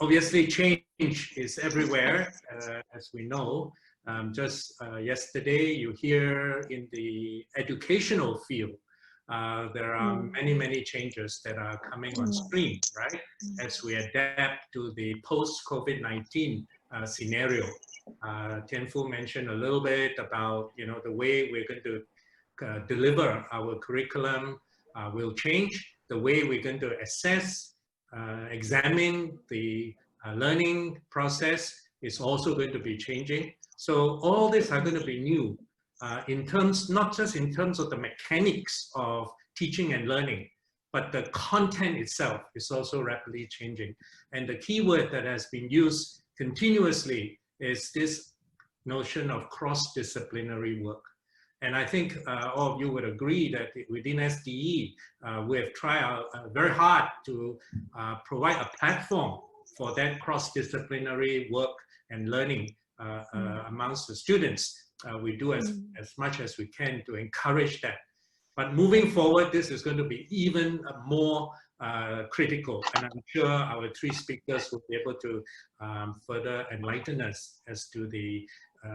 obviously, change is everywhere, as we know. Just yesterday, you hear in the educational field, there are many changes that are coming on stream, right? As we adapt to the post-COVID-19 scenario. Tian Fu mentioned a little bit about, the way we're going to deliver our curriculum will change. The way we're going to assess, examine the learning process is also going to be changing. So all these are going to be new in terms, not just in terms of the mechanics of teaching and learning, but the content itself is also rapidly changing. And the key word that has been used continuously is this notion of cross-disciplinary work. And I think all of you would agree that within SDE, we have tried very hard to provide a platform for that cross-disciplinary work and learning amongst the students. We do as much as we can to encourage that. But moving forward, this is going to be even more critical. And I'm sure our three speakers will be able to further enlighten us as to the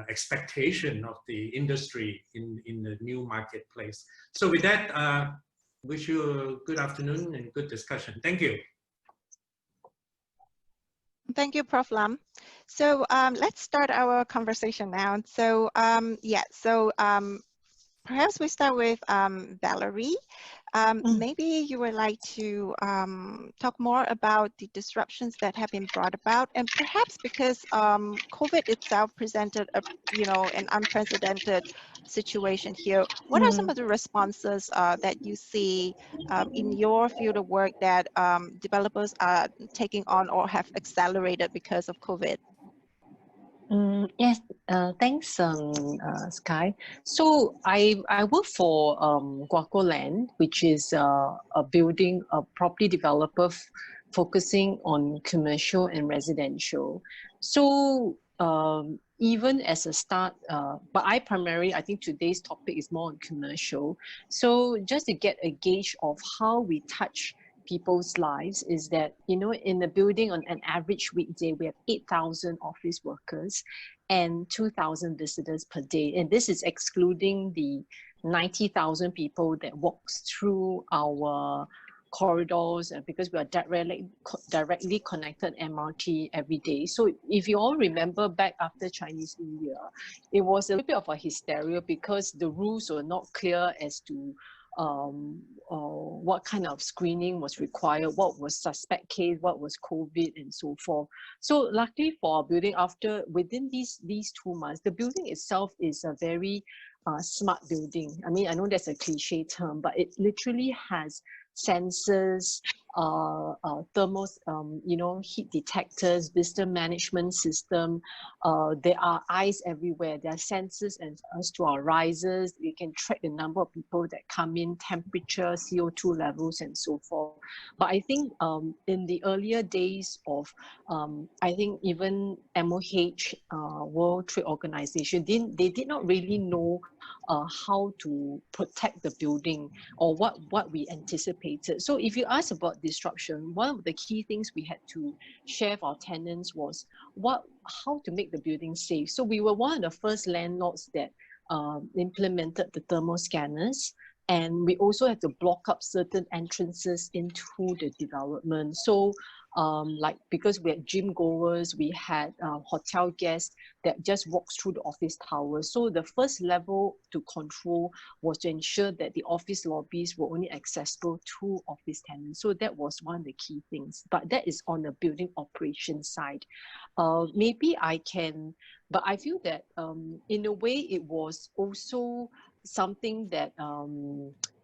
expectation of the industry in the new marketplace. So with that, wish you a good afternoon and good discussion. Thank you. Thank you, Prof. Lam. So let's start our conversation now. So perhaps we start with Valerie. Maybe you would like to talk more about the disruptions that have been brought about, and perhaps because COVID itself presented an unprecedented situation here. What are some of the responses that you see in your field of work that developers are taking on or have accelerated because of COVID? Yes, thanks, Sky. So I work for Guaco Land, which is a property developer focusing on commercial and residential. So even as a start, but I think today's topic is more on commercial. So just to get a gauge of how we touch people's lives is that, in the building on an average weekday, we have 8,000 office workers and 2,000 visitors per day. And this is excluding the 90,000 people that walks through our corridors, because we are directly connected MRT every day. So if you all remember back after Chinese New Year, it was a little bit of a hysteria because the rules were not clear as to what kind of screening was required, what was suspect case, what was COVID, and so forth. So luckily for our building, within these 2 months, the building itself is a very smart building. I mean, I know that's a cliche term, but it literally has sensors, thermos, heat detectors, visitor management system. There are eyes everywhere. There are sensors as to our risers. We can track the number of people that come in, temperature, CO2 levels, and so forth. But I think in the earlier days of, I think even MOH, World Trade Organization, they did not really know how to protect the building or what we anticipated. So if you ask about disruption, one of the key things we had to share with our tenants was how to make the building safe. So we were one of the first landlords that implemented the thermal scanners, and we also had to block up certain entrances into the development. So because we had gym goers, we had hotel guests that just walks through the office towers. So the first level to control was to ensure that the office lobbies were only accessible to office tenants. So that was one of the key things. But that is on the building operations side. Maybe I can, but I feel that in a way it was also something that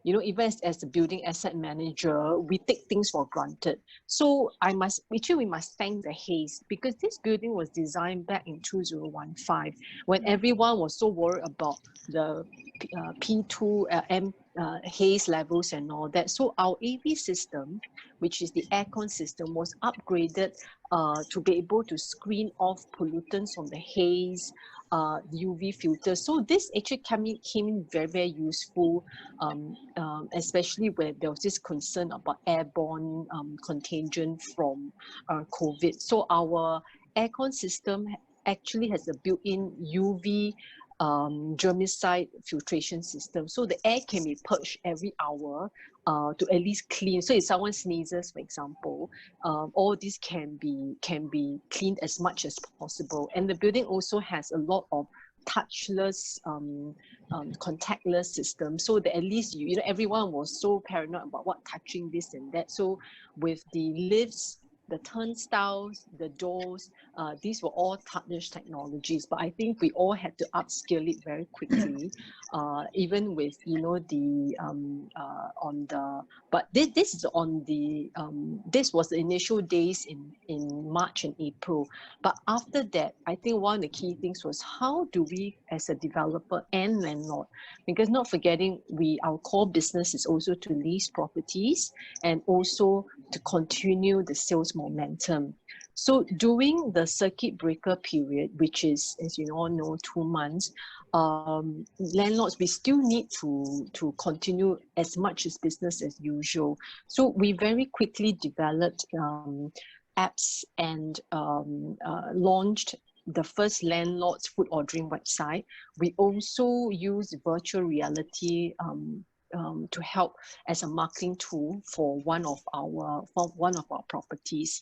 even as a building asset manager, we take things for granted. So we must thank the haze, because this building was designed back in 2015 when everyone was so worried about the P2 haze levels and all that. So our AV system, which is the aircon system, was upgraded to be able to screen off pollutants from the haze, UV filters. So this actually came in very, very useful, especially where there was this concern about airborne contagion from COVID. So our aircon system actually has a built-in UV germicide filtration system. So the air can be purged every hour to at least clean. So if someone sneezes, for example, all this can be cleaned as much as possible. And the building also has a lot of touchless, contactless system, so that at least you know everyone was so paranoid about what touching this and that. So with the lifts, the turnstiles, the doors, these were all touchless technologies. But I think we all had to upscale it very quickly, even with the on the. But this is on the this was the initial days in March and April. But after that, I think one of the key things was how do we, as a developer and landlord, because not forgetting our core business is also to lease properties and also to continue the sales momentum. So during the circuit breaker period, which is, as you all know, 2 months, landlords, we still need to continue as much as business as usual. So we very quickly developed apps and launched the first landlord's food ordering website. We also use virtual reality to help as a marketing tool for one of our properties.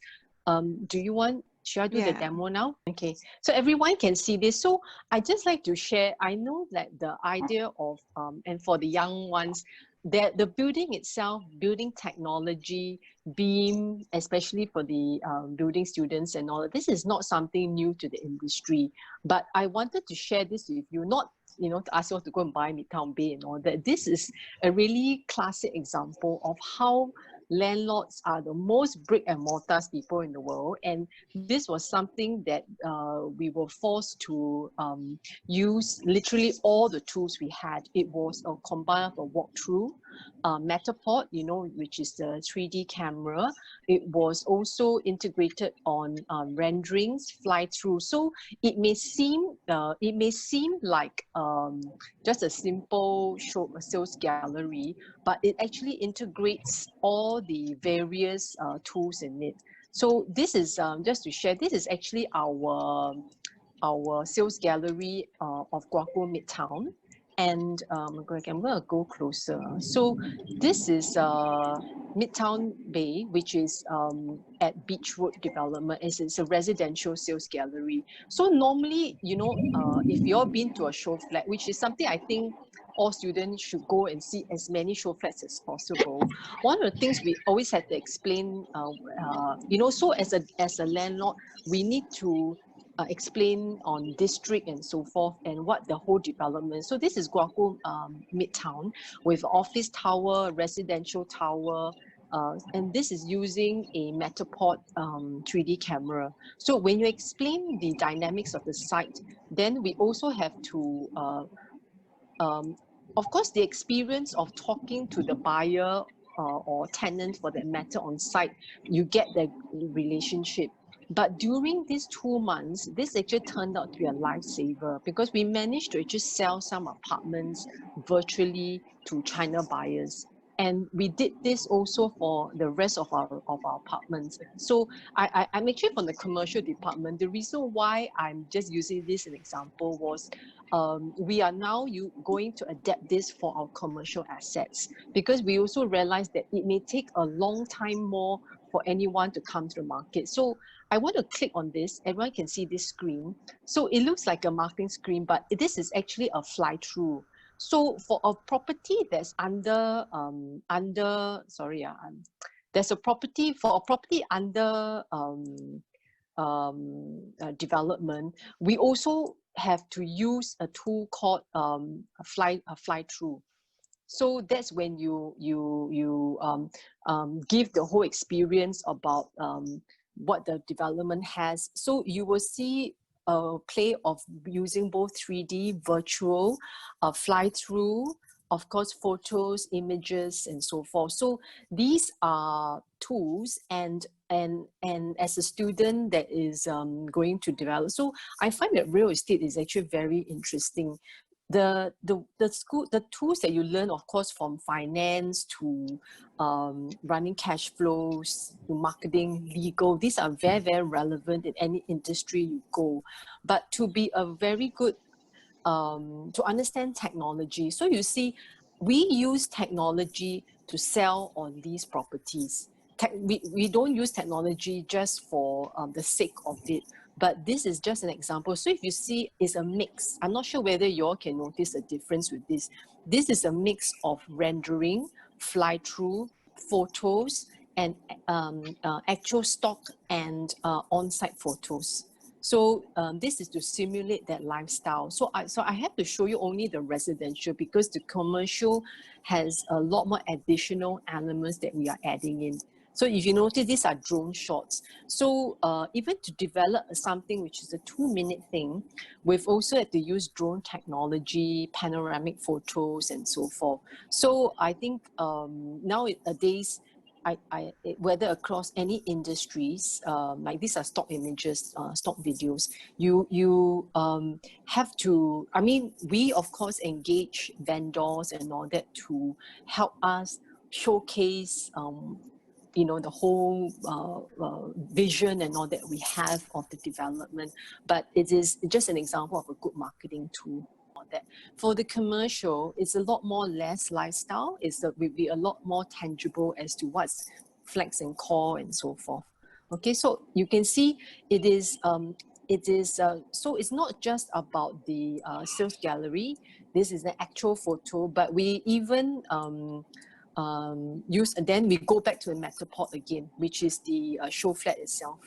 Should I do the demo now? Okay, so everyone can see this. So I just like to share, I know that the idea of, and for the young ones, that the building itself, building technology, BEAM, especially for the building students and all, this is not something new to the industry. But I wanted to share this with you, not to ask you all to go and buy Midtown Bay and all that. This is a really classic example of how landlords are the most brick and mortar people in the world, and this was something that we were forced to use literally all the tools we had. It was a combined of a walkthrough, Matterport, which is the 3D camera. It was also integrated on renderings, fly through. So it may seem like just a simple sales gallery, but it actually integrates all the various tools in it. So this is just to share. This is actually our sales gallery of Guaco Midtown. And I'm going to go closer. So this is Midtown Bay, which is at Beach Road Development. It's a residential sales gallery. So normally, if you've been to a show flat, which is something I think all students should go and see as many show flats as possible. One of the things we always had to explain, so as a landlord, we need to explain on district and so forth and what the whole development. So this is Guaco Midtown with office tower, residential tower, and this is using a Matterport 3D camera. So when you explain the dynamics of the site, then we also have to, of course, the experience of talking to the buyer or tenant for that matter on site, you get the relationship. But during these 2 months, this actually turned out to be a lifesaver because we managed to actually sell some apartments virtually to China buyers. And we did this also for the rest of our apartments. So I'm actually from the commercial department. The reason why I'm just using this as an example was we are now going to adapt this for our commercial assets because we also realize that it may take a long time more for anyone to come to the market. So I want to click on this. Everyone can see this screen. So it looks like a marketing screen, but this is actually a fly-through. So for a property that's there's a property under development, we also have to use a tool called a fly-through. So that's when you give the whole experience about what the development has. So you will see a play of using both 3D, virtual, fly-through, of course, photos, images, and so forth. So these are tools, and and as a student that is going to develop, so I find that real estate is actually very interesting. The tools that you learn, of course, from finance to running cash flows to marketing, legal, these are very relevant in any industry you go. But to be a very good to understand technology, so you see, we use technology to sell or lease properties. We don't use technology just for the sake of it, but this is just an example. So if you see, it's a mix. I'm not sure whether you all can notice a difference with this. This is a mix of rendering, fly-through, photos, and actual stock and on-site photos. So this is to simulate that lifestyle. So I have to show you only the residential because the commercial has a lot more additional elements that we are adding in. So if you notice, these are drone shots. So even to develop something which is a 2-minute thing, we've also had to use drone technology, panoramic photos, and so forth. So I think nowadays, whether across any industries, like these are stock images, stock videos, you have to, I mean, we of course engage vendors and all that to help us showcase the whole vision and all that we have of the development, but it is just an example of a good marketing tool. That for the commercial, it's a lot more less lifestyle. Will be a lot more tangible as to what's flex and core and so forth. Okay, so you can see it is so it's not just about the sales gallery. This is an actual photo, but we even use, and then we go back to the Matterport again, which is the show flat itself.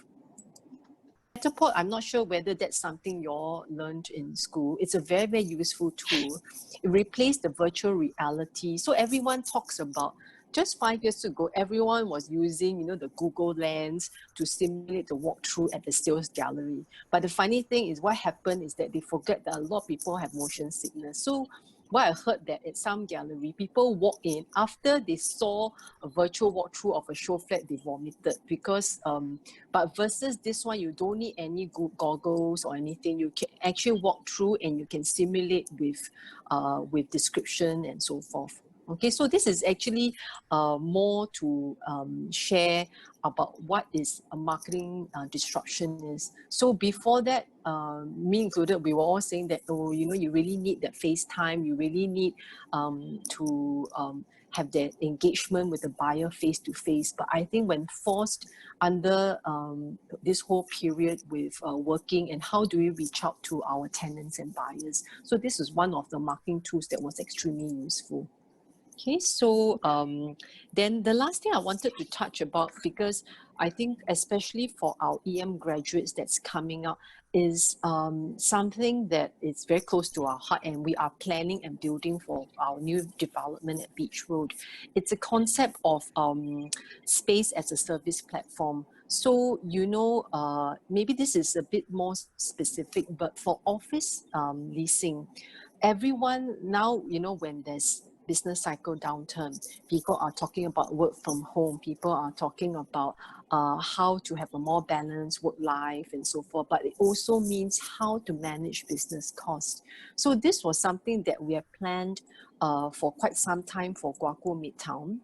Matterport, I'm not sure whether that's something you all learned in school. It's a very useful tool. It replaced the virtual reality. So everyone talks about, just 5 years ago, everyone was using, the Google Lens to simulate the walkthrough at the sales gallery. But the funny thing is, what happened is that they forget that a lot of people have motion sickness. So what I heard that at some gallery, people walk in after they saw a virtual walkthrough of a show flat, they vomited because, but versus this one, you don't need any goggles or anything. You can actually walk through and you can simulate with description and so forth. Okay, so this is actually more to share about what is a marketing disruption is. So before that, me included, we were all saying that, you really need that FaceTime, you really need to have that engagement with the buyer face-to-face. But I think when forced under this whole period with working, and how do we reach out to our tenants and buyers? So this is one of the marketing tools that was extremely useful. Okay, so then the last thing I wanted to touch about, because I think especially for our EM graduates that's coming up, is something that is very close to our heart, and we are planning and building for our new development at Beach Road. It's a concept of space as a service platform. So, maybe this is a bit more specific, but for office leasing, everyone now, when there's business cycle downturn, people are talking about work from home, people are talking about how to have a more balanced work life and so forth, but it also means how to manage business costs. So this was something that we have planned for quite some time for Guagu Midtown.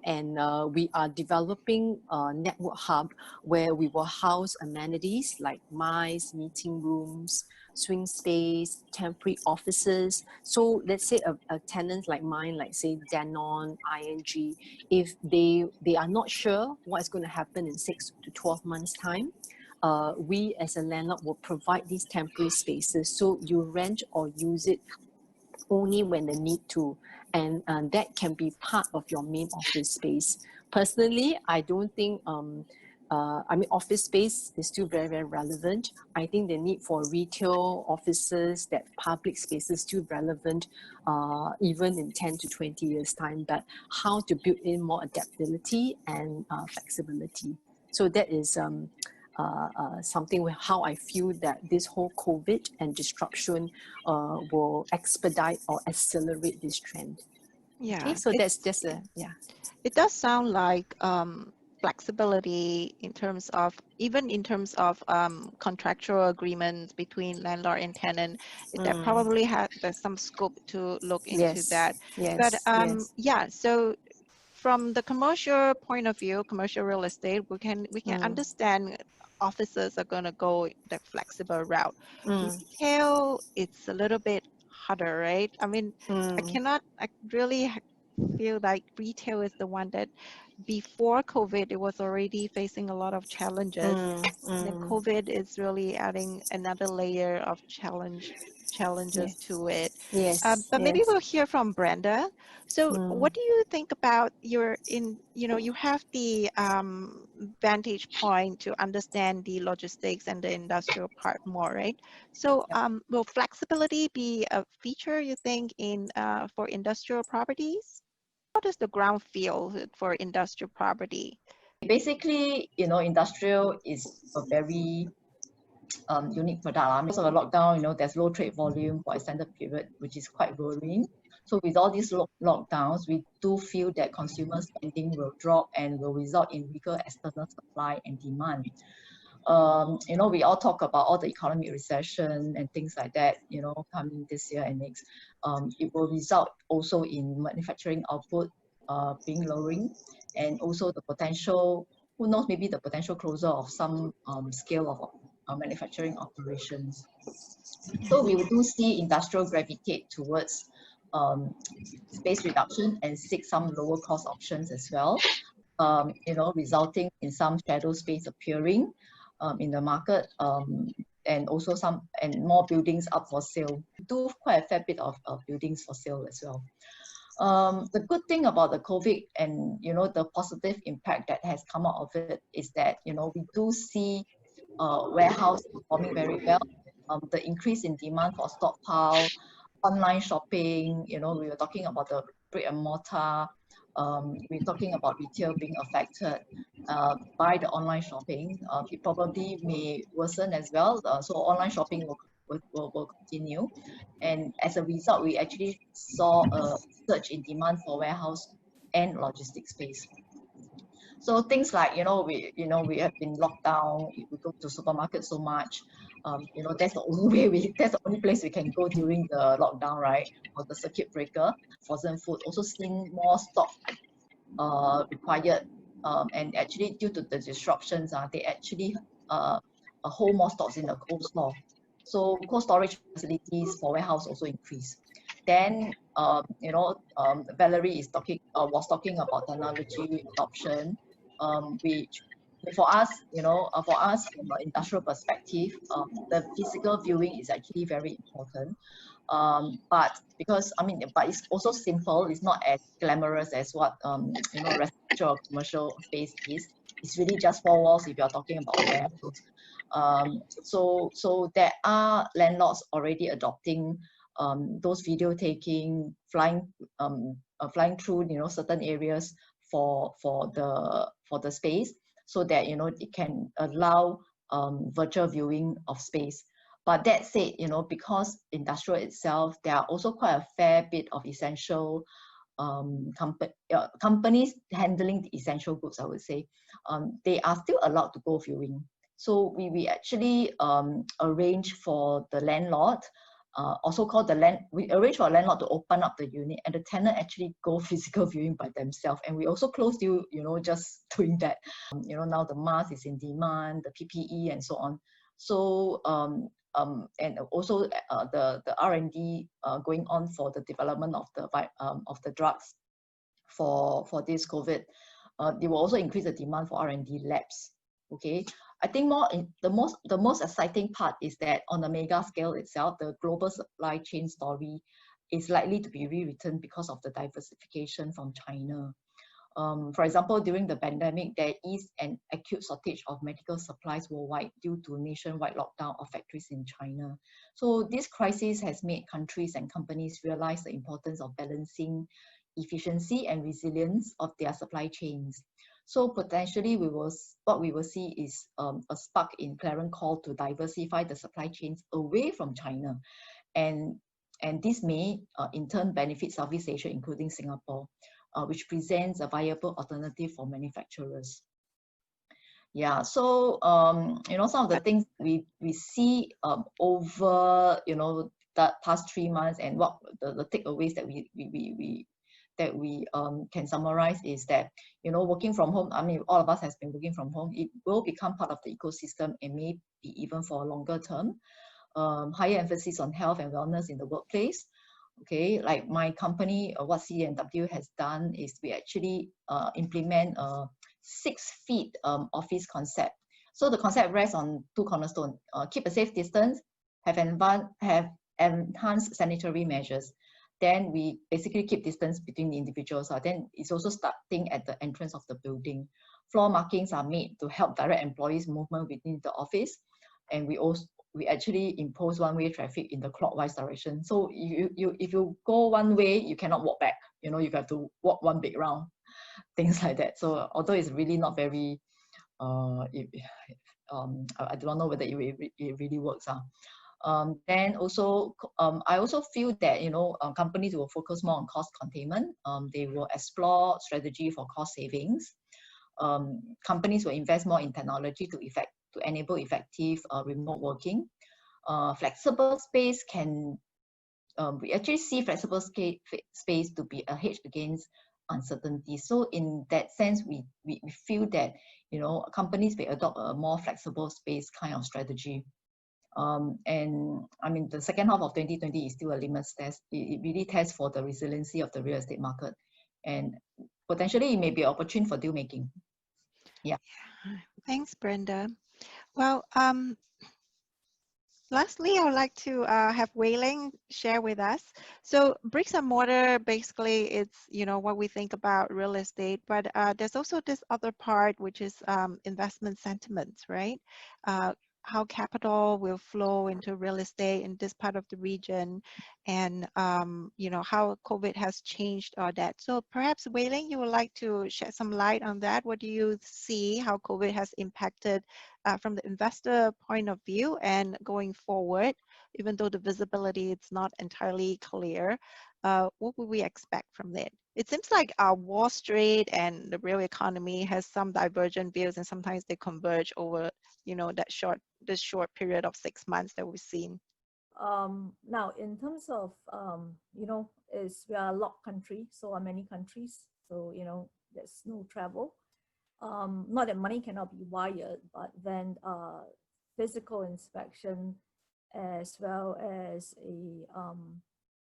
And we are developing a network hub where we will house amenities like MICE, meeting rooms, swing space, temporary offices. So let's say a tenant like mine, like say Danone, ING, if they are not sure what's going to happen in 6 to 12 months' time, we as a landlord will provide these temporary spaces. So you rent or use it only when they need to. And that can be part of your main office space. Personally, I don't think, office space is still very relevant. I think the need for retail offices, that public space is still relevant, even in 10 to 20 years time, but how to build in more adaptability and flexibility. So that is something with how I feel that this whole COVID and disruption will expedite or accelerate this trend. Yeah. Okay, so that's just a, yeah. It does sound like flexibility in terms of, even in terms of contractual agreements between landlord and tenant, that probably there's some scope to look into that. But yeah, so from the commercial point of view, commercial real estate, we can understand offices are going to go the flexible route. Retail, it's a little bit harder, right? I mean, I really feel like retail is the one that before COVID, it was already facing a lot of challenges. And then COVID is really adding another layer of challenges to it. But maybe we'll hear from Brenda. So what do you think about you have the vantage point to understand the logistics and the industrial part more, right? So will flexibility be a feature, you think, in for industrial properties? How does the ground feel for industrial property? Basically, industrial is a very unique product. Because of the lockdown, there's low trade volume for extended period, which is quite worrying. So with all these lockdowns, we do feel that consumer spending will drop and will result in weaker external supply and demand. We all talk about all the economic recession and things like that, coming this year and next. It will result also in manufacturing output being lowering, and also the potential, who knows, maybe the potential closure of some scale of manufacturing operations. So we do see industrial gravitate towards space reduction and seek some lower cost options as well, resulting in some shadow space appearing in the market, and also more buildings up for sale. We do quite a fair bit of buildings for sale as well. The good thing about the COVID and the positive impact that has come out of it is that we do see warehouse performing very well. The increase in demand for stockpile, online shopping, we were talking about the brick and mortar. We're talking about retail being affected by the online shopping. It probably may worsen as well. So online shopping will continue. And as a result, we actually saw a surge in demand for warehouse and logistics space. So things like, we have been locked down, we go to supermarket so much, that's the only place we can go during the lockdown, right? Or the circuit breaker. Frozen food, also seeing more stock required, and actually due to the disruptions, they actually hold more stocks in the cold store. So cold storage facilities for warehouse also increase. Then, Valerie was talking about technology adoption, which for us, from an industrial perspective, the physical viewing is actually very important. But it's also simple. It's not as glamorous as what residential or commercial space is. It's really just 4 walls if you're talking about warehouse. So there are landlords already adopting those video taking, flying through certain areas for the space, so that it can allow virtual viewing of space. But that said, because industrial itself, there are also quite a fair bit of essential companies handling the essential goods, I would say. They are still allowed to go viewing. So we actually arrange for the landlord, we arrange for a landlord to open up the unit, and the tenant actually go physical viewing by themselves. And we also close you, just doing that. Now the mask is in demand, the PPE and so on. So and also the R&D going on for the development of the drugs for this COVID. They will also increase the demand for R&D labs. Okay, I think the most exciting part is that on the mega scale itself, the global supply chain story is likely to be rewritten because of the diversification from China. For example, during the pandemic, there is an acute shortage of medical supplies worldwide due to nationwide lockdown of factories in China. So this crisis has made countries and companies realize the importance of balancing efficiency and resilience of their supply chains. So potentially, what we will see is a spark in clarion call to diversify the supply chains away from China, and this may in turn benefit Southeast Asia, including Singapore, which presents a viable alternative for manufacturers. Yeah, so some of the things we see over that past 3 months, and what the takeaways that we can summarize is that working from home. I mean, all of us has been working from home. It will become part of the ecosystem, and maybe even for a longer term. Higher emphasis on health and wellness in the workplace. Okay, like my company, what CDW has done is we actually implement a 6 feet office concept. So the concept rests on 2 cornerstones: keep a safe distance, have enhanced sanitary measures. Then we basically keep distance between the individuals. Then it's also starting at the entrance of the building. Floor markings are made to help direct employees' movement within the office, and we actually impose one-way traffic in the clockwise direction. So if you go one way, you cannot walk back. You have to walk one big round, things like that. So although it's really not very, I don't know whether it really works. Then also, I also feel that companies will focus more on cost containment. They will explore strategy for cost savings. Companies will invest more in technology to enable effective remote working. Flexible space we actually see flexible space to be a hedge against uncertainty. So in that sense, we feel that companies may adopt a more flexible space kind of strategy. And I mean, the second half of 2020 is still a litmus test. It really tests for the resiliency of the real estate market, and potentially it may be an opportunity for deal making. Yeah. Thanks, Brenda. Well, lastly, I would like to have Wei Ling share with us. So bricks and mortar, basically, it's what we think about real estate, but there's also this other part, which is investment sentiments, right? How capital will flow into real estate in this part of the region, and how COVID has changed all that. So perhaps Wei Ling, you would like to shed some light on that. What do you see how COVID has impacted from the investor point of view, and going forward, even though the visibility is not entirely clear, what would we expect from it? It seems like Wall Street and the real economy has some divergent views, and sometimes they converge over this short period of 6 months that we've seen. Now, in terms of we are a locked country, so are many countries. So there's no travel. Not that money cannot be wired, but then physical inspection as well as a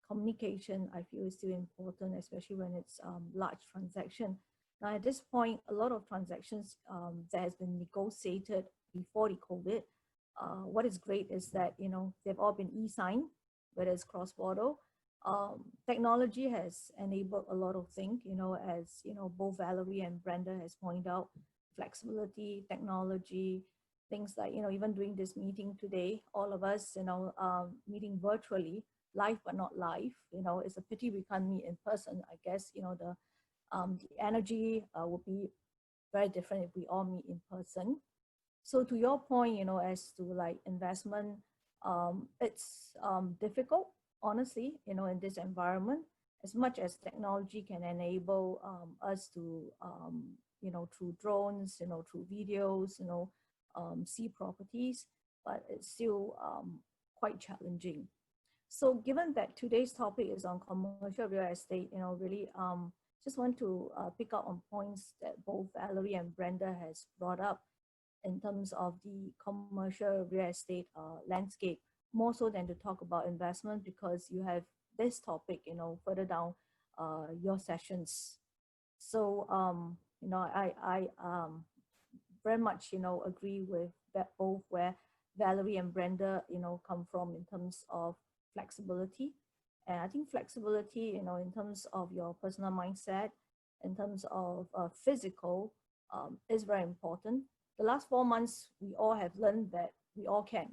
communication, I feel, is still important, especially when it's large transaction. Now, at this point, a lot of transactions that has been negotiated before the COVID. What is great is that they've all been e-signed, whether it's cross-border. Technology has enabled a lot of things, as both Valerie and Brenda has pointed out: flexibility, technology, things like even doing this meeting today, all of us meeting virtually, live but not live. It's a pity we can't meet in person. I guess the energy would be very different if we all meet in person. So to your point, as to like investment, it's difficult, honestly, in this environment. As much as technology can enable us to, through drones, through videos, see properties, but it's still quite challenging. So given that today's topic is on commercial real estate, really just want to pick up on points that both Valerie and Brenda has brought up in terms of the commercial real estate landscape, more so than to talk about investment, because you have this topic, further down your sessions. So, I very much, agree with that, both where Valerie and Brenda, come from in terms of flexibility. And I think flexibility, in terms of your personal mindset, in terms of physical, is very important. The last 4 months, we all have learned that we all can.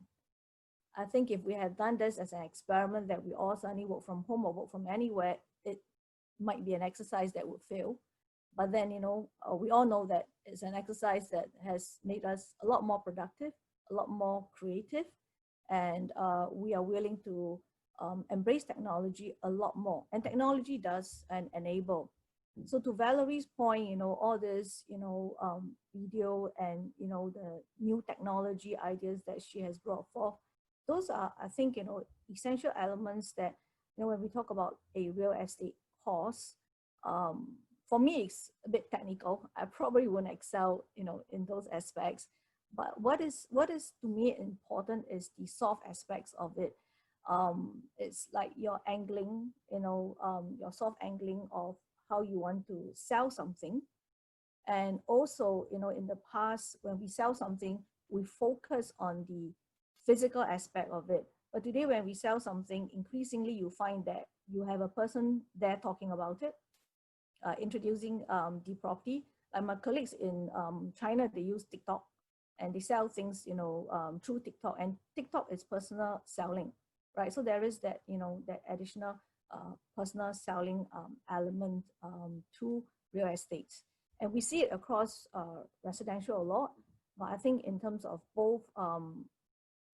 I think if we had done this as an experiment, that we all suddenly work from home or work from anywhere, it might be an exercise that would fail. But then, we all know that it's an exercise that has made us a lot more productive, a lot more creative, and we are willing to embrace technology a lot more. And technology does enable. So to Valerie's point, all this, video and, the new technology ideas that she has brought forth, those are, I think, essential elements that, when we talk about a real estate course, for me, it's a bit technical. I probably wouldn't excel, in those aspects. But what is to me important is the soft aspects of it. It's like your angling, your soft angling of how you want to sell something. And also, in the past, when we sell something, we focus on the physical aspect of it. But today, when we sell something, increasingly you find that you have a person there talking about it, introducing the property. Like my colleagues in China, they use TikTok and they sell things, through TikTok, and TikTok is personal selling, right? So there is that, that additional personal selling element to real estate. And we see it across residential a lot, but I think in terms of both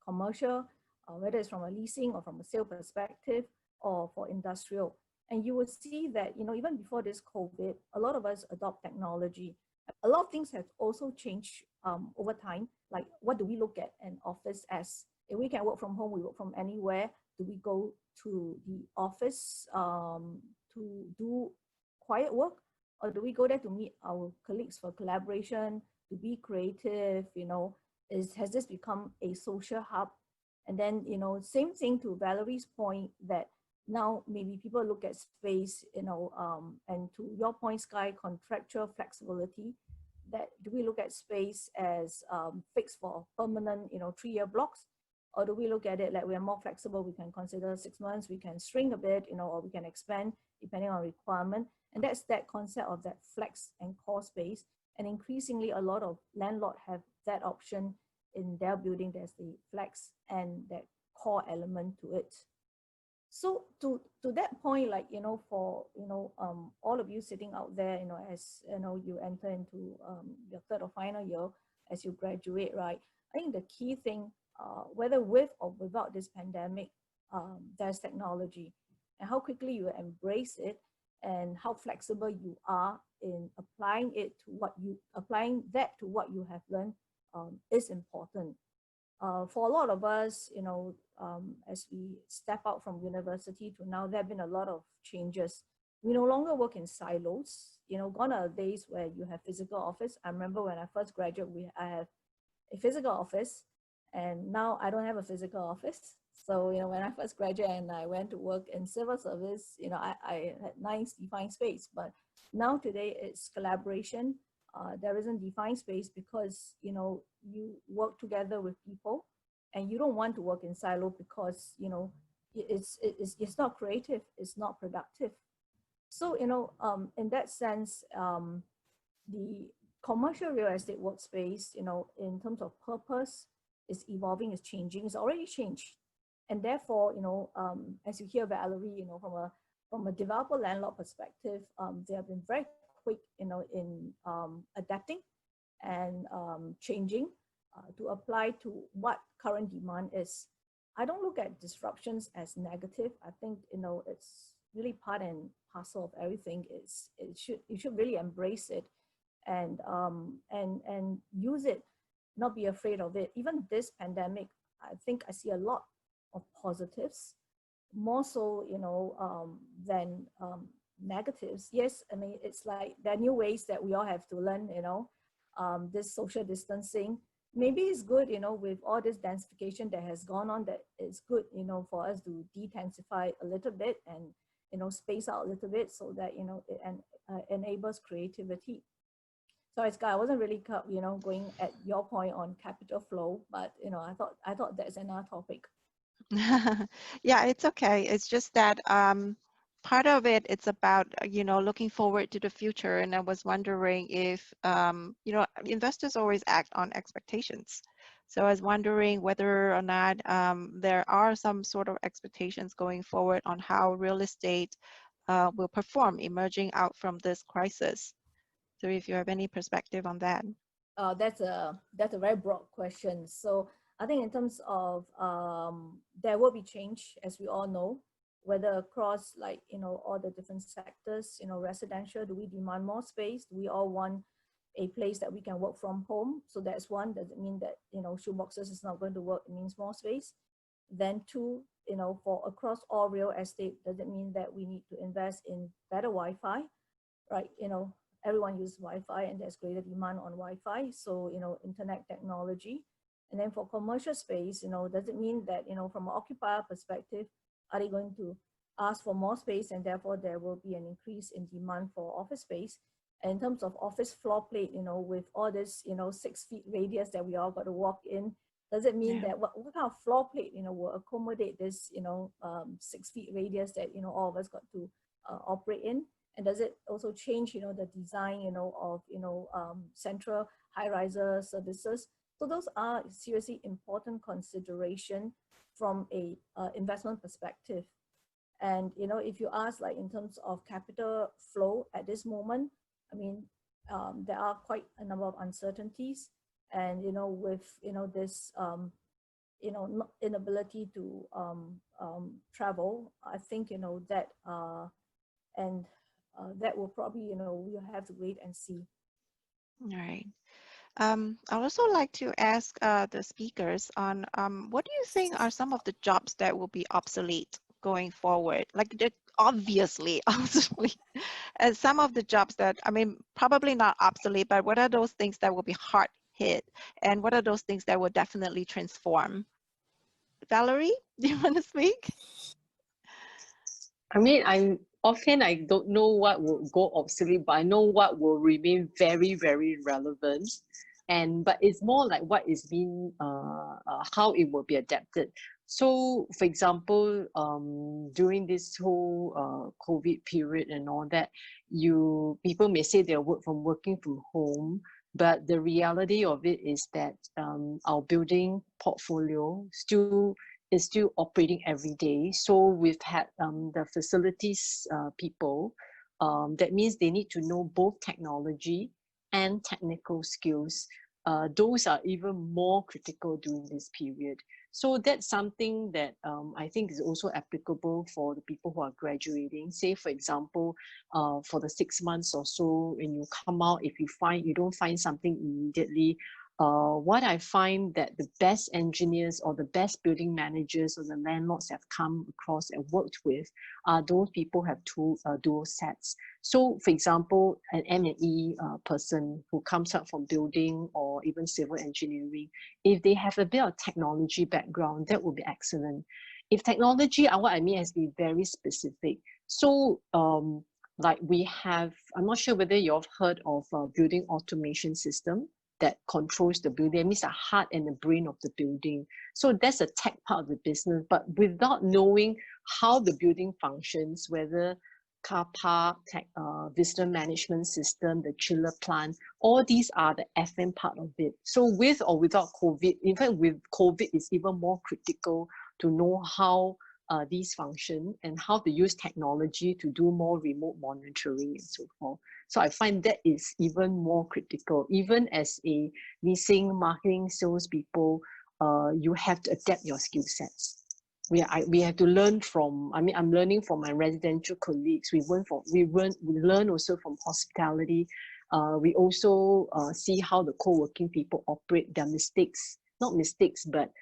commercial, whether it's from a leasing or from a sale perspective, or for industrial. And you will see that, even before this COVID, a lot of us adopt technology. A lot of things have also changed over time. Like, what do we look at an office as? If we can work from home, we work from anywhere. Do we go to the office to do quiet work? Or do we go there to meet our colleagues for collaboration, to be creative? Has this become a social hub? And then, same thing to Valerie's point, that now maybe people look at space, and to your point, Sky, contractual flexibility, that do we look at space as fixed for permanent, 3-year blocks? Or do we look at it like we are more flexible? We can consider 6 months, we can shrink a bit, or we can expand depending on requirement. And that's that concept of that flex and core space. And increasingly, a lot of landlords have that option in their building. There's the flex and that core element to it. So to that point, like, for, all of you sitting out there, as, you enter into your third or final year as you graduate, right? I think the key thing, whether with or without this pandemic, there's technology, and how quickly you embrace it and how flexible you are in applying that to what you have learned is important. For a lot of us, as we step out from university to now, there have been a lot of changes. We no longer work in silos. Gone are the days where you have physical office. I remember when I first graduated, I have a physical office, and now I don't have a physical office. So, when I first graduated and I went to work in civil service, I had nice defined space. But now today it's collaboration. There isn't defined space because, you work together with people, and you don't want to work in silo because, it's not creative, it's not productive. So, in that sense, the commercial real estate workspace, in terms of purpose, is evolving, is changing, it's already changed. And therefore, as you hear Valerie, from a developer landlord perspective, they have been very quick, in adapting and changing to apply to what current demand is. I don't look at disruptions as negative. I think, it's really part and parcel of everything. You should really embrace it and use it, not be afraid of it. Even this pandemic, I think I see a lot of positives, more so, than negatives. Yes, I mean, it's like there are new ways that we all have to learn, this social distancing. Maybe it's good, with all this densification that has gone on, that it's good, for us to densify a little bit and, space out a little bit so that, it enables creativity. Sorry, Sky, I wasn't really, going at your point on capital flow, but, I thought that's another topic. Yeah, it's okay. It's just that part of it, it's about, looking forward to the future. And I was wondering if, investors always act on expectations. So I was wondering whether or not there are some sort of expectations going forward on how real estate will perform emerging out from this crisis. So if you have any perspective on that. That's a very broad question. So I think in terms of there will be change, as we all know. whether across like, all the different sectors, residential, do we demand more space? Do we all want a place that we can work from home? So that's one. Does it mean that, shoeboxes is not going to work? It means more space. Then two, for across all real estate, does it mean that we need to invest in better Wi-Fi, right? Everyone uses Wi-Fi and there's greater demand on Wi-Fi. So, internet technology. And then for commercial space, does it mean that, from an occupier perspective, are they going to ask for more space and therefore there will be an increase in demand for office space? And in terms of office floor plate, with all this, 6 feet radius that we all got to walk in, does it mean that what kind of floor plate, will accommodate this, 6 feet radius that, all of us got to operate in? And does it also change, the design, of, central high-riser services? So those are seriously important consideration from a investment perspective. And, if you ask like in terms of capital flow at this moment, I mean, there are quite a number of uncertainties. And, with, this, inability to travel, I think, that, that will probably, we'll have to wait and see. All right. I'd also like to ask the speakers on what do you think are some of the jobs that will be obsolete going forward? Like they're obviously obsolete. And some of the jobs that, I mean, probably not obsolete, but what are those things that will be hard hit? And what are those things that will definitely transform? Valerie, do you want to speak? I mean, I don't know what will go obsolete, but I know what will remain very, very relevant. But it's more like what is being, how it will be adapted. So, for example, during this whole COVID period and all that, people may say they're working from home, but the reality of it is that our building portfolio is still operating every day. So we've had the facilities people, that means they need to know both technology and technical skills. Those are even more critical during this period. So that's something that I think is also applicable for the people who are graduating. Say, for example, for the 6 months or so, when you come out, if you don't find something immediately, what I find that the best engineers or the best building managers or the landlords have come across and worked with are those people who have dual sets. So, for example, an M&E person who comes up from building or even civil engineering, if they have a bit of technology background, that would be excellent. If technology, what I mean is be very specific. So, like we have, I'm not sure whether you've heard of a building automation system that controls the building. It means the heart and the brain of the building. So that's a tech part of the business, but without knowing how the building functions, whether car park, visitor management system, the chiller plant, all these are the FM part of it. So with or without COVID, in fact with COVID, it's even more critical to know how these function and how to use technology to do more remote monitoring and so forth. So I find that is even more critical. Even as a leasing, marketing, salespeople, you have to adapt your skill sets. We have to learn from, I mean, I'm learning from my residential colleagues. We learn also from hospitality. We also see how the co-working people operate, their mistakes, not mistakes, but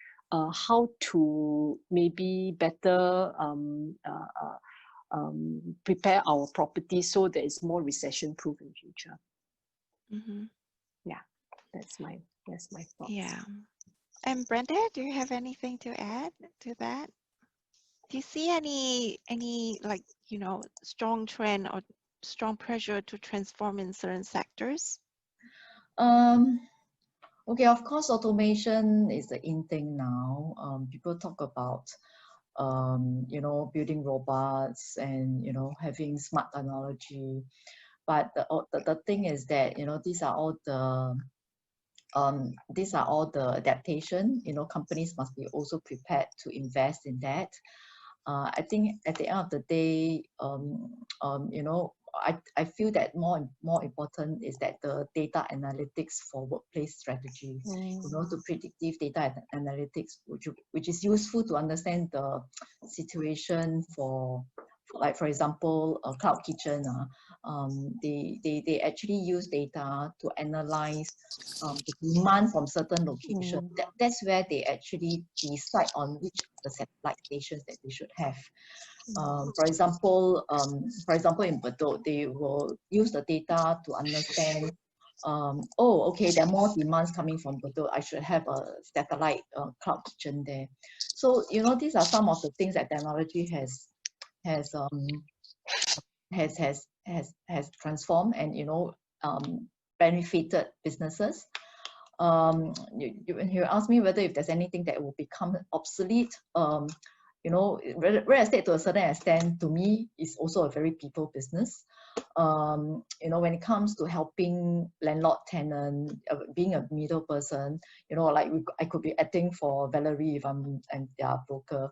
how to maybe better prepare our property so that it's more recession-proof in future. Mm-hmm. Yeah, that's my thoughts. Yeah. And Brenda, do you have anything to add to that? Do you see any like, strong trend or strong pressure to transform in certain sectors? Okay, of course, automation is the in thing now. People talk about, building robots and, having smart technology. But the thing is that, these are all the adaptation. Companies must be also prepared to invest in that. I think at the end of the day, I feel that more important is that the data analytics for workplace strategy, to predictive data analytics, which is useful to understand the situation for like, for example, a cloud kitchen. They actually use data to analyze the demand from certain locations. That's where they actually decide on which of the satellite stations that they should have. For example, in Bedok, they will use the data to understand, oh, okay, there are more demands coming from Bedok. I should have a satellite cloud kitchen there. So, these are some of the things that technology has transformed and benefited businesses. When you ask me whether if there's anything that will become obsolete, real estate to a certain extent, to me, is also a very people business. When it comes to helping landlord tenant, being a middle person, like I could be acting for Valerie if I'm their broker.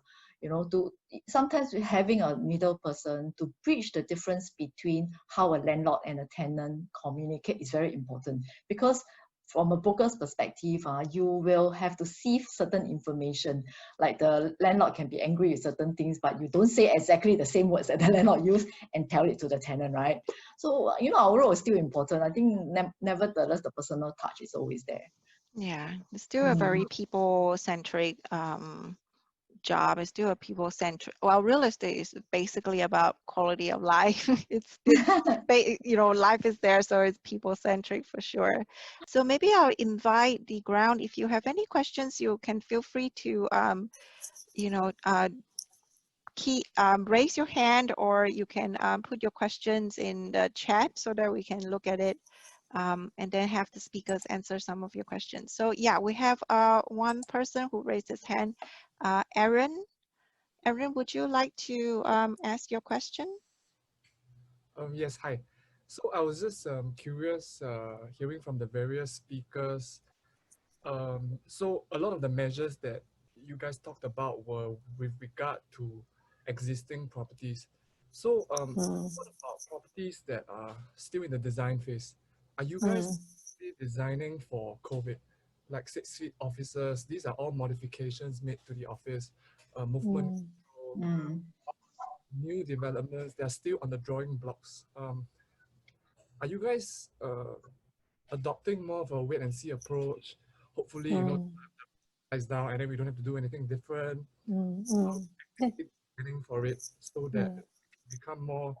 Sometimes having a middle person to bridge the difference between how a landlord and a tenant communicate is very important, because from a broker's perspective, you will have to sieve certain information. Like the landlord can be angry with certain things, but you don't say exactly the same words that the landlord used and tell it to the tenant, right? So, our role is still important. I think nevertheless, the personal touch is always there. Yeah, it's still a very people-centric job. Is still a people-centric. Well, real estate is basically about quality of life. it's life is there, so it's people-centric for sure. So maybe I'll invite the ground. If you have any questions, you can feel free to raise your hand, or you can put your questions in the chat so that we can look at it. And then have the speakers answer some of your questions. So yeah, we have one person who raised his hand. Aaron, would you like to ask your question? Yes, hi. So I was just curious, hearing from the various speakers. So a lot of the measures that you guys talked about were with regard to existing properties. So what about properties that are still in the design phase? Are you guys designing for COVID? Like 6 feet offices, these are all modifications made to the office, movement control, new developments, they're still on the drawing blocks. Are you guys adopting more of a wait and see approach? Hopefully, eyes down, and then we don't have to do anything different. Planning for it so that it become more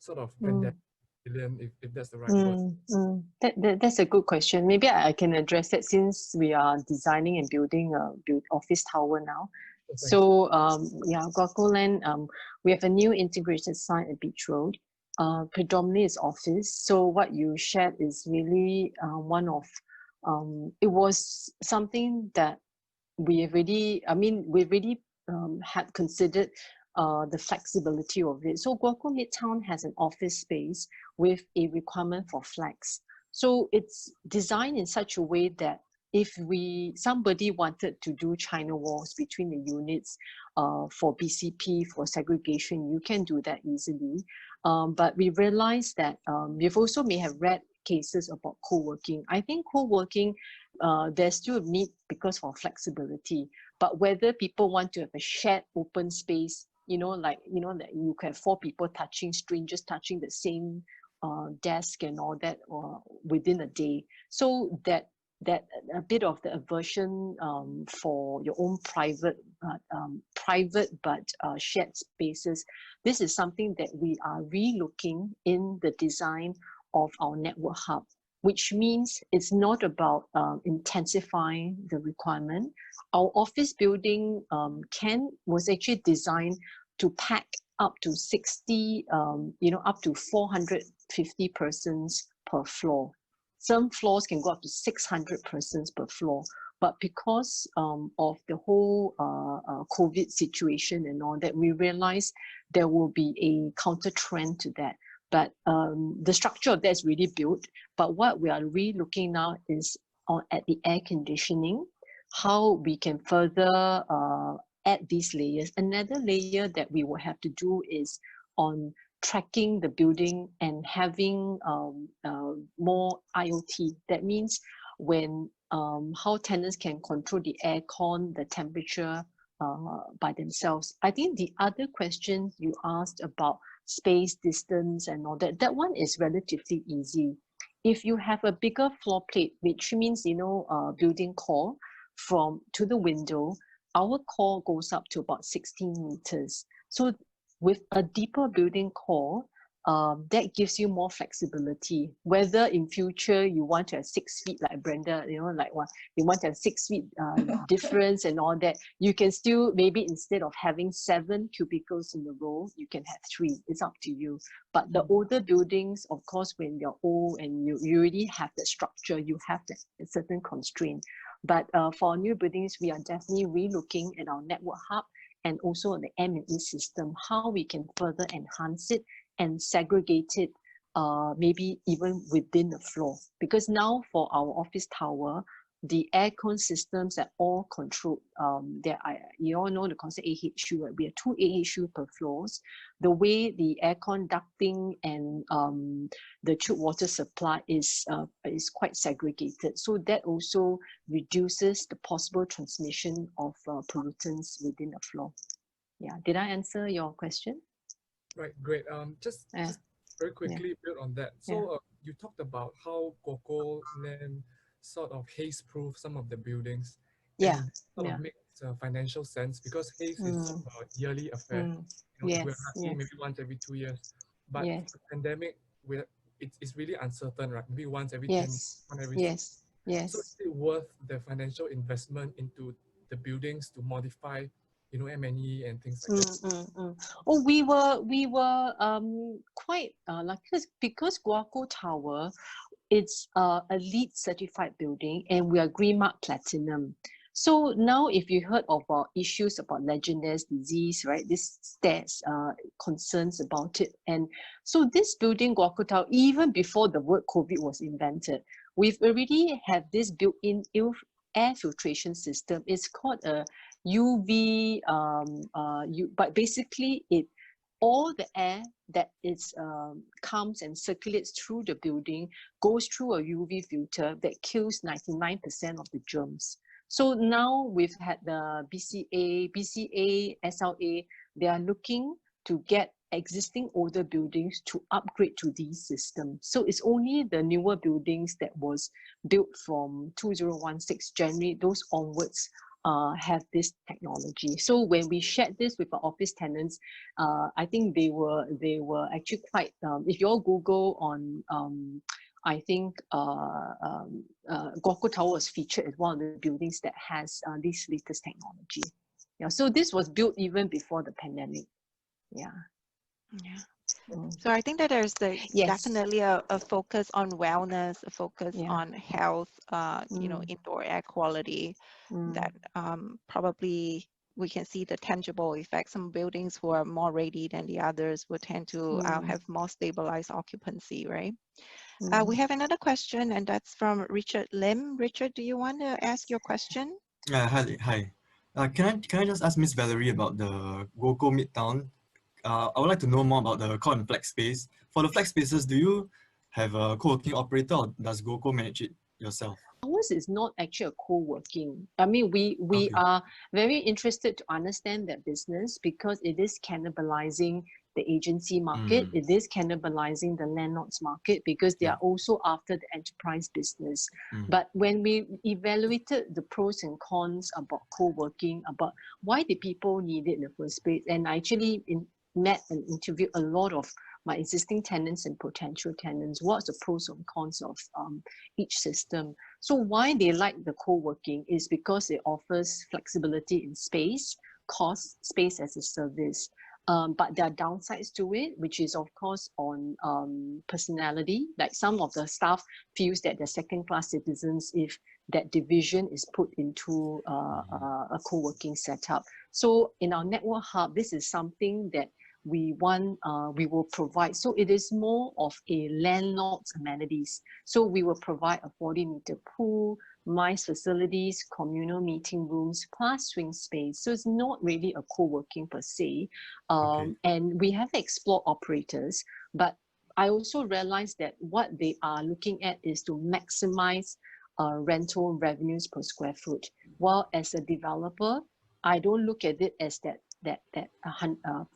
sort of pandemic resilient, if that's the right word. That's a good question. Maybe I can address that, since we are designing and building a office tower now. So Guaco Land, we have a new integrated site at Beach Road. Predominantly is office. So what you shared is really one of, it was something that we already had considered the flexibility of it. So Guaco Midtown has an office space with a requirement for flex. So it's designed in such a way that if somebody wanted to do China walls between the units for BCP, for segregation, you can do that easily. But we realized that we've also may have read cases about co-working. I think co-working, there's still a need because of flexibility. But whether people want to have a shared open space, that you can have 4 people strangers touching the same desk and all that, or within a day. So that a bit of the aversion for your own private but shared spaces. This is something that we are relooking in the design of our network hub, which means it's not about intensifying the requirement. Our office building was actually designed to pack up to 60, up to 450 persons per floor. Some floors can go up to 600 persons per floor. But because of the whole COVID situation and all that, we realized there will be a counter trend to that. But the structure of that is really built. But what we are really looking now is at the air conditioning, how we can further add these layers. Another layer that we will have to do is on tracking the building and having more IoT. That means when how tenants can control the aircon, the temperature by themselves. I think the other question you asked about space, distance, and all that, that one is relatively easy. If you have a bigger floor plate, which means, building core from to the window, our core goes up to about 16 meters. So with a deeper building core, that gives you more flexibility. Whether in future you want to have 6 feet like Brenda, you want to have 6 feet difference and all that, you can still, maybe instead of having 7 cubicles in a row, you can have 3. It's up to you. But the older buildings, of course, when you're old and you already have the structure, you have a certain constraint. But for new buildings, we are definitely relooking at our network hub and also the M&E system, how we can further enhance it and segregate it, maybe even within the floor. Because now for our office tower, the aircon systems are all controlled. You all know the concept AHU, right? We have 2 AHU per floors. The way the aircon ducting and the chilled water supply is quite segregated. So that also reduces the possible transmission of pollutants within the floor. Yeah, did I answer your question? Right, great. Just very quickly build on that. So you talked about how GoCo Land sort of haze-proof some of the buildings. Yeah. And sort of makes financial sense because haze is a yearly affair. If we're lucky, maybe once every 2 years. But the pandemic, it's really uncertain, right? Maybe once every 10 years, one every 6 years. So is it worth the financial investment into the buildings to modify, M&E and things like that? Oh, we were quite lucky because Guaco Tower, it's a LEED certified building and we are Green Mark Platinum. So now if you heard of issues about Legionnaire's disease, right, this stats concerns about it. And so this building, Guaco Tower, even before the word COVID was invented, we've already had this built-in air filtration system. It's called a UV, but basically all the air that is comes and circulates through the building goes through a UV filter that kills 99% of the germs. So now we've had the BCA, SLA, they are looking to get existing older buildings to upgrade to these systems. So it's only the newer buildings that was built from 2016 January, those onwards, have this technology. So when we shared this with our office tenants, I think they were actually quite. If you all Google on, I think Guaco Tower was featured as one of the buildings that has this latest technology. Yeah. So this was built even before the pandemic. Yeah. Yeah. So I think that there's definitely a focus on wellness, a focus on health, indoor air quality, that probably we can see the tangible effects. Some buildings who are more ready than the others will tend to have more stabilized occupancy, right? We have another question, and that's from Richard Lim. Richard, do you want to ask your question? Hi. Can I just ask Miss Valerie about the GoCo Midtown? I would like to know more about the core and flex space. For the flex spaces, do you have a co-working operator or does GoCo manage it yourself? Ours is not actually a co-working. I mean, we are very interested to understand that business because it is cannibalizing the agency market. It is cannibalizing the landlords market because they are also after the enterprise business. But when we evaluated the pros and cons about co-working, about why the people need it in the first place, and I actually met and interviewed a lot of my existing tenants and potential tenants, what's the pros and cons of each system. So why they like the co-working is because it offers flexibility in space, cost, space as a service. But there are downsides to it, which is of course on personality. Like some of the staff feels that they're second-class citizens if that division is put into a co-working setup. So in our network hub, this is something that we will provide. So it is more of a landlord's amenities. So we will provide a 40-meter pool, my facilities, communal meeting rooms, plus swing space. So it's not really a co-working per se. And we have explored operators, but I also realized that what they are looking at is to maximize rental revenues per square foot. While as a developer, I don't look at it as that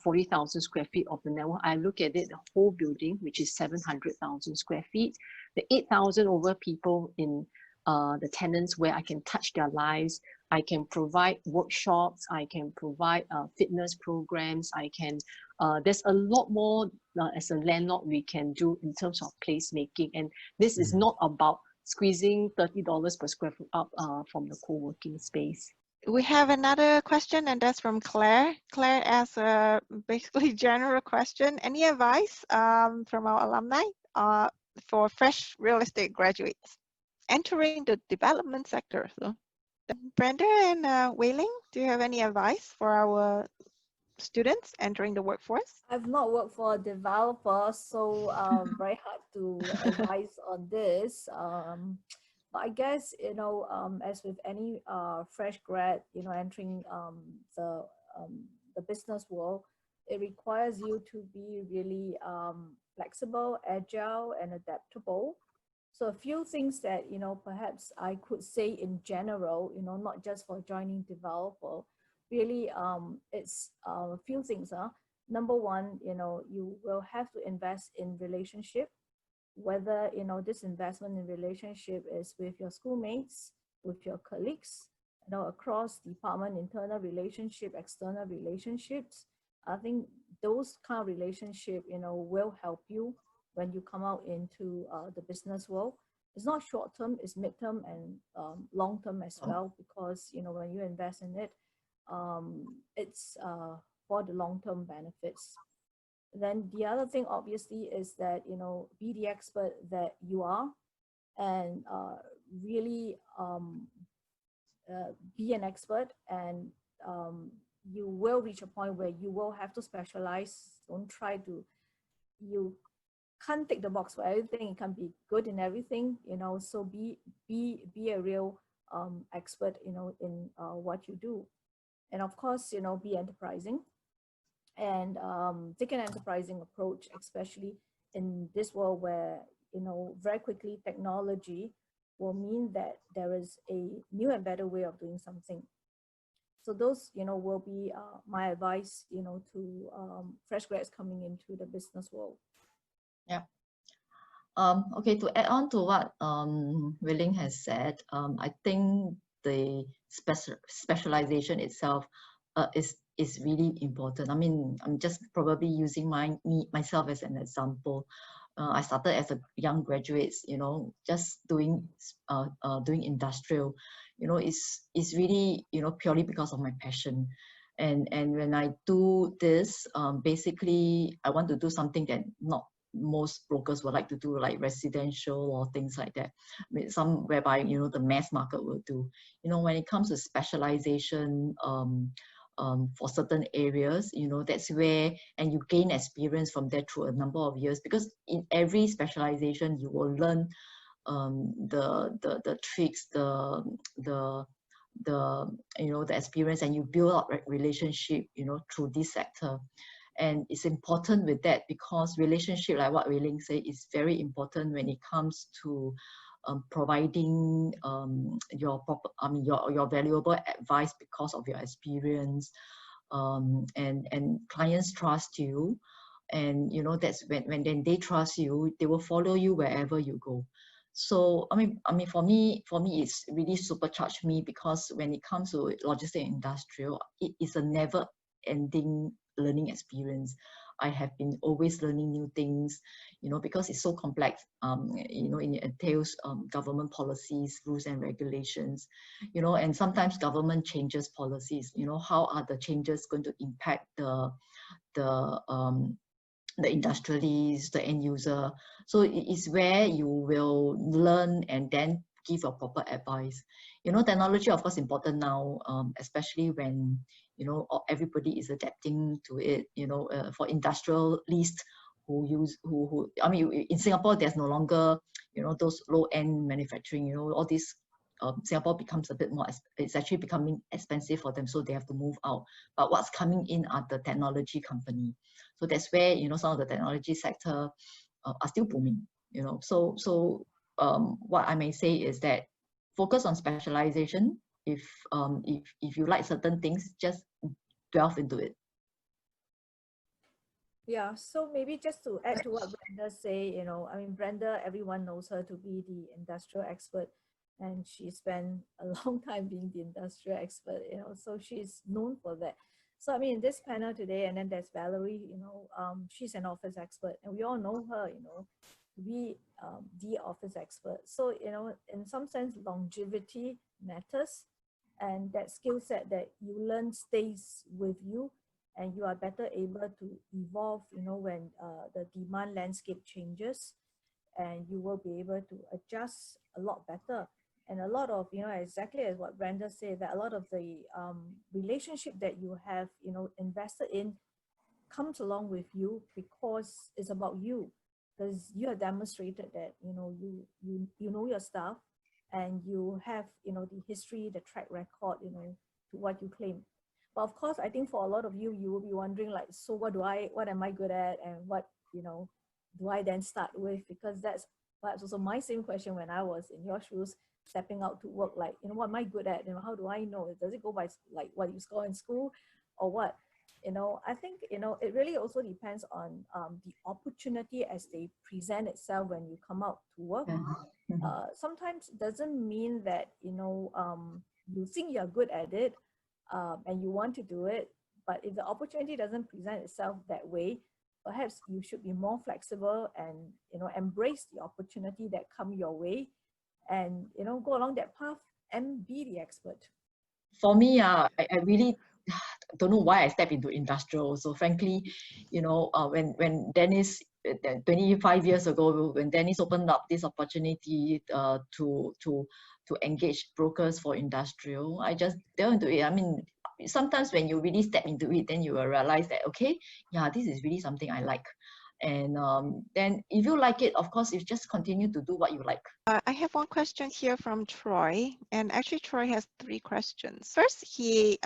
40,000 square feet of the network. I look at it, the whole building, which is 700,000 square feet, the 8,000 over people in the tenants where I can touch their lives. I can provide workshops, I can provide fitness programs, I can, there's a lot more as a landlord we can do in terms of placemaking. And this is not about squeezing $30 per square foot up from the co-working space. We have another question, and that's from Claire. Claire asks a basically general question. Any advice from our alumni for fresh real estate graduates entering the development sector? So, Brenda and Wei Ling, do you have any advice for our students entering the workforce? I've not worked for a developer, so very hard to advise on this. But I guess, you know, as with any fresh grad, you know, entering the business world, it requires you to be really flexible, agile, and adaptable. So a few things that, you know, perhaps I could say in general, you know, not just for joining developer, really it's a few things. Number one, you know, you will have to invest in relationship, whether, you know, this investment in relationship is with your schoolmates, with your colleagues, you know, across department, internal relationship, external relationships. I think those kind of relationship, you know, will help you when you come out into the business world. It's not short term, it's midterm and long term as well, because, you know, when you invest in it, it's for the long term benefits. Then the other thing obviously is that, you know, be the expert that you are, and really be an expert, and you will reach a point where you will have to specialize. Don't try to, you can't tick the box for everything. It can be good in everything, you know, so be a real expert, you know, in what you do. And of course, you know, be enterprising, and take an enterprising approach, especially in this world where, you know, very quickly technology will mean that there is a new and better way of doing something. So those, you know, will be my advice, you know, to fresh grads coming into the business world. Yeah. Okay, to add on to what Wei Ling has said, I think the specialization itself is really important. I mean, I'm just probably using myself as an example. I started as a young graduate, you know, just doing industrial, you know, it's really, you know, purely because of my passion. And when I do this, basically, I want to do something that not most brokers would like to do, like residential or things like that. I mean, some whereby, you know, the mass market will do. You know, when it comes to specialization, for certain areas, you know, that's where, and you gain experience from there through a number of years, because in every specialization you will learn the tricks, the you know, the experience, and you build up relationship, you know, through this sector. And it's important with that, because relationship, like what Wei Ling said, is very important when it comes to providing your valuable advice because of your experience, and clients trust you, and you know, that's when they trust you, they will follow you wherever you go. So I mean for me it's really supercharged me, because when it comes to logistics and industrial, it is a never ending learning experience. I have been always learning new things, you know, because it's so complex. You know, it entails government policies, rules and regulations, you know, and sometimes government changes policies. You know, how are the changes going to impact the industrialists, the end user? So it is where you will learn and then give a proper advice. You know, technology, of course, important now, especially when, you know, everybody is adapting to it. You know, for industrialists who I mean, in Singapore, there's no longer, you know, those low-end manufacturing. You know, all these Singapore becomes a bit more, it's actually becoming expensive for them, so they have to move out. But what's coming in are the technology company. So that's where, some of the technology sector are still booming, So what I may say is that focus on specialization. If you like certain things, just delve into it. Yeah, so maybe just to add to what Brenda say, I mean, Brenda, everyone knows her to be the industrial expert, and she spent a long time being the industrial expert, so she's known for that. So, I mean, in this panel today, and then there's Valerie, she's an office expert, and we all know her, to be the office expert. So, in some sense, longevity matters, and that skill set that you learn stays with you, and you are better able to evolve, when the demand landscape changes, and you will be able to adjust a lot better. And a lot of, exactly as what Brenda said, that a lot of the relationship that you have, invested in comes along with you because it's about you, because you have demonstrated that, you know your stuff, and you have, the history, the track record, to what you claim. But of course, I think for a lot of you, you will be wondering, like, so what am I good at, and what, do I then start with? Because that's perhaps also my same question when I was in your shoes, stepping out to work, like, what am I good at? How do I know? Does it go by like what you score in school or what? I think, it really also depends on the opportunity as they present itself when you come out to work. Sometimes it doesn't mean that, you think you're good at it, and you want to do it, but if the opportunity doesn't present itself that way, perhaps you should be more flexible and, embrace the opportunity that come your way, and, go along that path and be the expert. For me, I really don't know why I stepped into industrial. So frankly, when Dennis, 25 years ago, when Dennis opened up this opportunity to engage brokers for industrial, I just delved into it. I mean, sometimes when you really step into it, then you will realize that, okay, yeah, this is really something I like. And then if you like it, of course, you just continue to do what you like. I have one question here from Troy, and actually Troy has 3 questions. First, he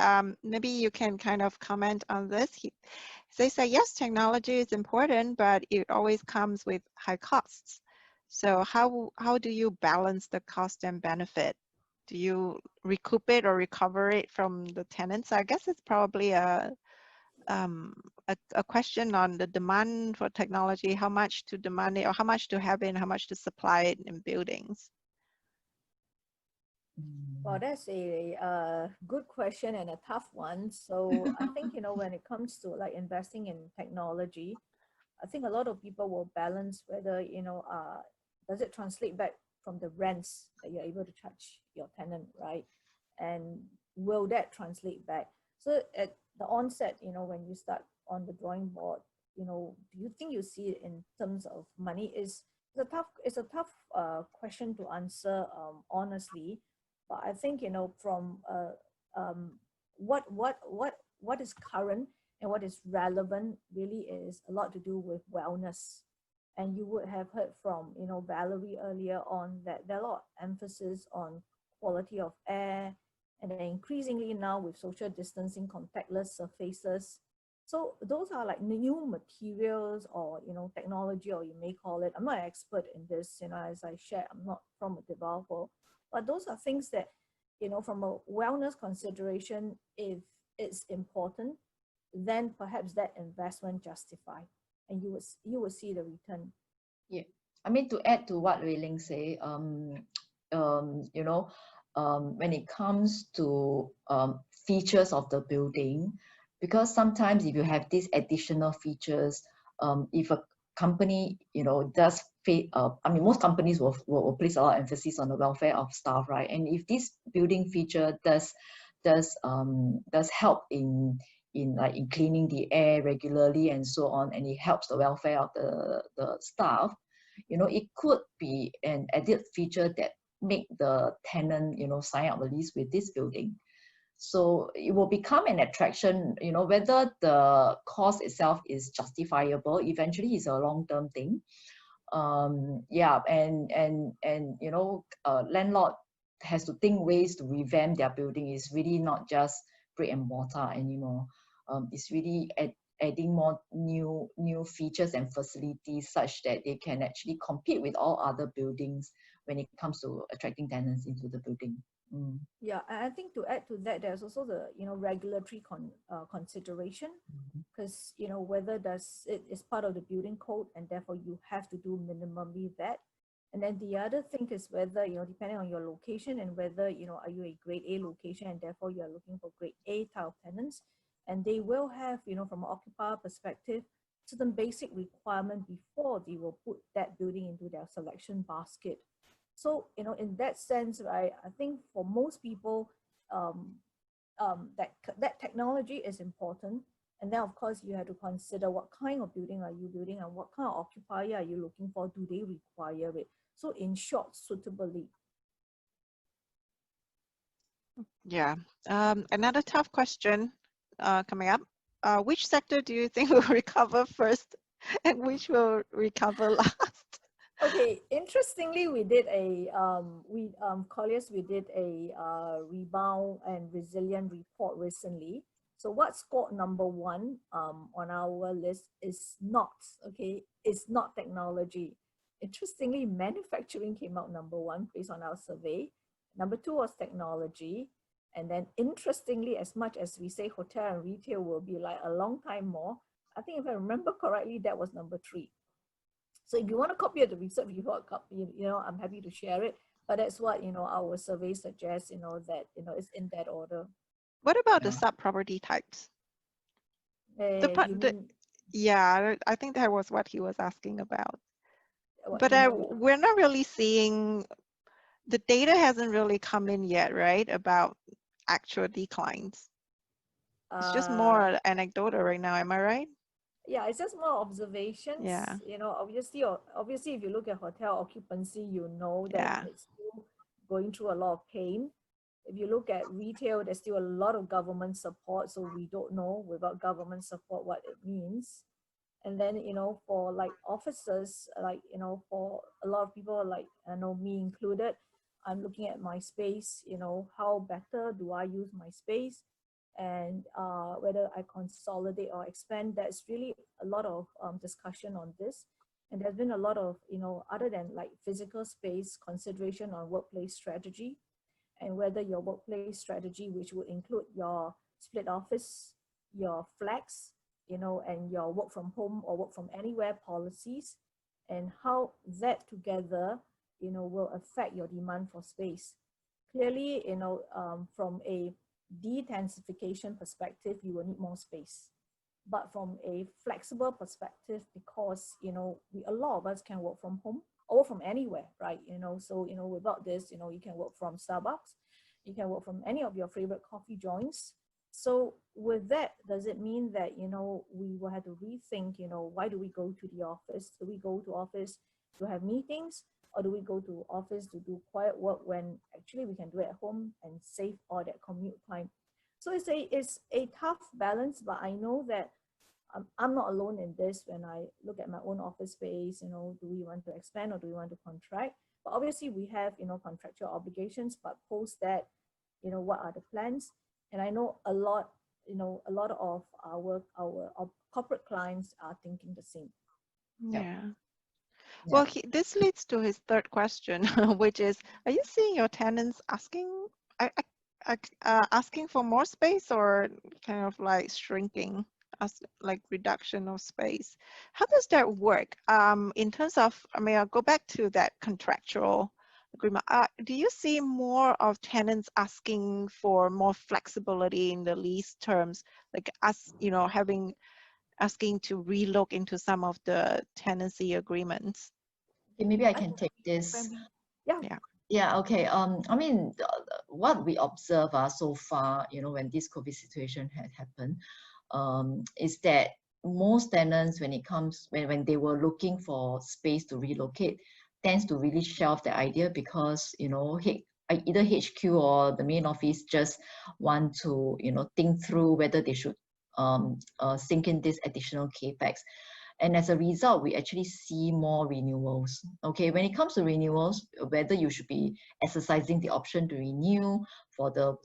maybe you can kind of comment on this. They say, yes, technology is important, but it always comes with high costs. So how do you balance the cost and benefit? Do you recoup it or recover it from the tenants? I guess it's probably a question on the demand for technology, how much to demand it, or how much to have it, and how much to supply it in buildings. Well, that's a good question and a tough one. So I think, when it comes to like investing in technology, I think a lot of people will balance whether, does it translate back from the rents that you're able to charge your tenant, right? And will that translate back? So at the onset, when you start on the drawing board, do you think you see it in terms of money? It's a tough question to answer honestly. But I think, from what is current and what is relevant really is a lot to do with wellness. And you would have heard from, Valerie earlier on that there are a lot of emphasis on quality of air, and then increasingly now with social distancing, contactless surfaces. So those are like new materials or, technology, or you may call it. I'm not an expert in this, as I share, I'm not from a developer, but those are things that, from a wellness consideration, if it's important, then perhaps that investment justify, and you will see the return. Yeah, I mean, to add to what Wei Ling say, when it comes to features of the building, because sometimes if you have these additional features, if a company, does most companies will place a lot of emphasis on the welfare of staff, right? And if this building feature does help in cleaning the air regularly and so on, and it helps the welfare of the staff, it could be an added feature that make the tenant, sign up a lease with this building. So it will become an attraction, whether the cost itself is justifiable. Eventually it's a long-term thing. Landlord has to think ways to revamp their building. It's really not just brick and mortar anymore. It's really adding more new features and facilities such that they can actually compete with all other buildings when it comes to attracting tenants into the building. Yeah, and I think to add to that, there's also the regulatory consideration, because whether it is part of the building code and therefore you have to do minimally that. And then the other thing is whether depending on your location and whether are you a grade A location and therefore you are looking for grade A type of tenants, and they will have from an occupier perspective certain basic requirement before they will put that building into their selection basket. So, in that sense, right, I think for most people, that technology is important. And then, of course, you have to consider what kind of building are you building and what kind of occupier are you looking for? Do they require it? So, in short, suitably. Yeah. Another tough question coming up. Which sector do you think will recover first and which will recover last? Okay, interestingly, we did a Colliers, we did a rebound and resilient report recently. So what scored number one on our list is not, it's not technology. Interestingly, manufacturing came out number one based on our survey. Number two was technology. And then interestingly, as much as we say hotel and retail will be like a long time more, I think if I remember correctly, that was number three. So if you want a copy of the research, if you want a copy, I'm happy to share it. But that's what, our survey suggests, that, it's in that order. What about the sub-property types? Yeah, I think that was what he was asking about. But we're not really seeing, the data hasn't really come in yet, right? About actual declines. It's just more anecdotal right now, am I right? Yeah, it's just more observations. Yeah. Obviously, if you look at hotel occupancy, that it's still going through a lot of pain. If you look at retail, there's still a lot of government support, so we don't know without government support what it means. And then, for like offices, for a lot of people, like I know me included, I'm looking at my space, how better do I use my space? And whether I consolidate or expand, there's really a lot of discussion on this. And there's been a lot of, other than like physical space, consideration on workplace strategy, and whether your workplace strategy, which would include your split office, your flex, and your work from home or work from anywhere policies, and how that together, will affect your demand for space. Clearly, from a de-densification perspective, you will need more space. But from a flexible perspective, because a lot of us can work from home or from anywhere, right? So without this, you can work from Starbucks, you can work from any of your favorite coffee joints. So with that, does it mean that we will have to rethink, why do we go to the office? Do we go to office to have meetings, or do we go to office to do quiet work when actually we can do it at home and save all that commute time? So it's a tough balance, but I know that I'm not alone in this. When I look at my own office space, do we want to expand or do we want to contract? But obviously we have, contractual obligations, but post that, what are the plans? And I know a lot of our corporate clients are thinking the same. Yeah. Well, this leads to his third question, which is, are you seeing your tenants asking for more space or kind of like shrinking, like reduction of space? How does that work? In terms of, I'll go back to that contractual agreement. Do you see more of tenants asking for more flexibility in the lease terms, like asking to relook into some of the tenancy agreements? Okay, maybe I can take this. Yeah, okay. What we observe so far, when this COVID situation had happened, is that most tenants, when they were looking for space to relocate, tends to really shelve the idea because, either HQ or the main office just want to, think through whether they should sink in this additional capex. And as a result, we actually see more renewals. Okay, when it comes to renewals, whether you should be exercising the option to renew for the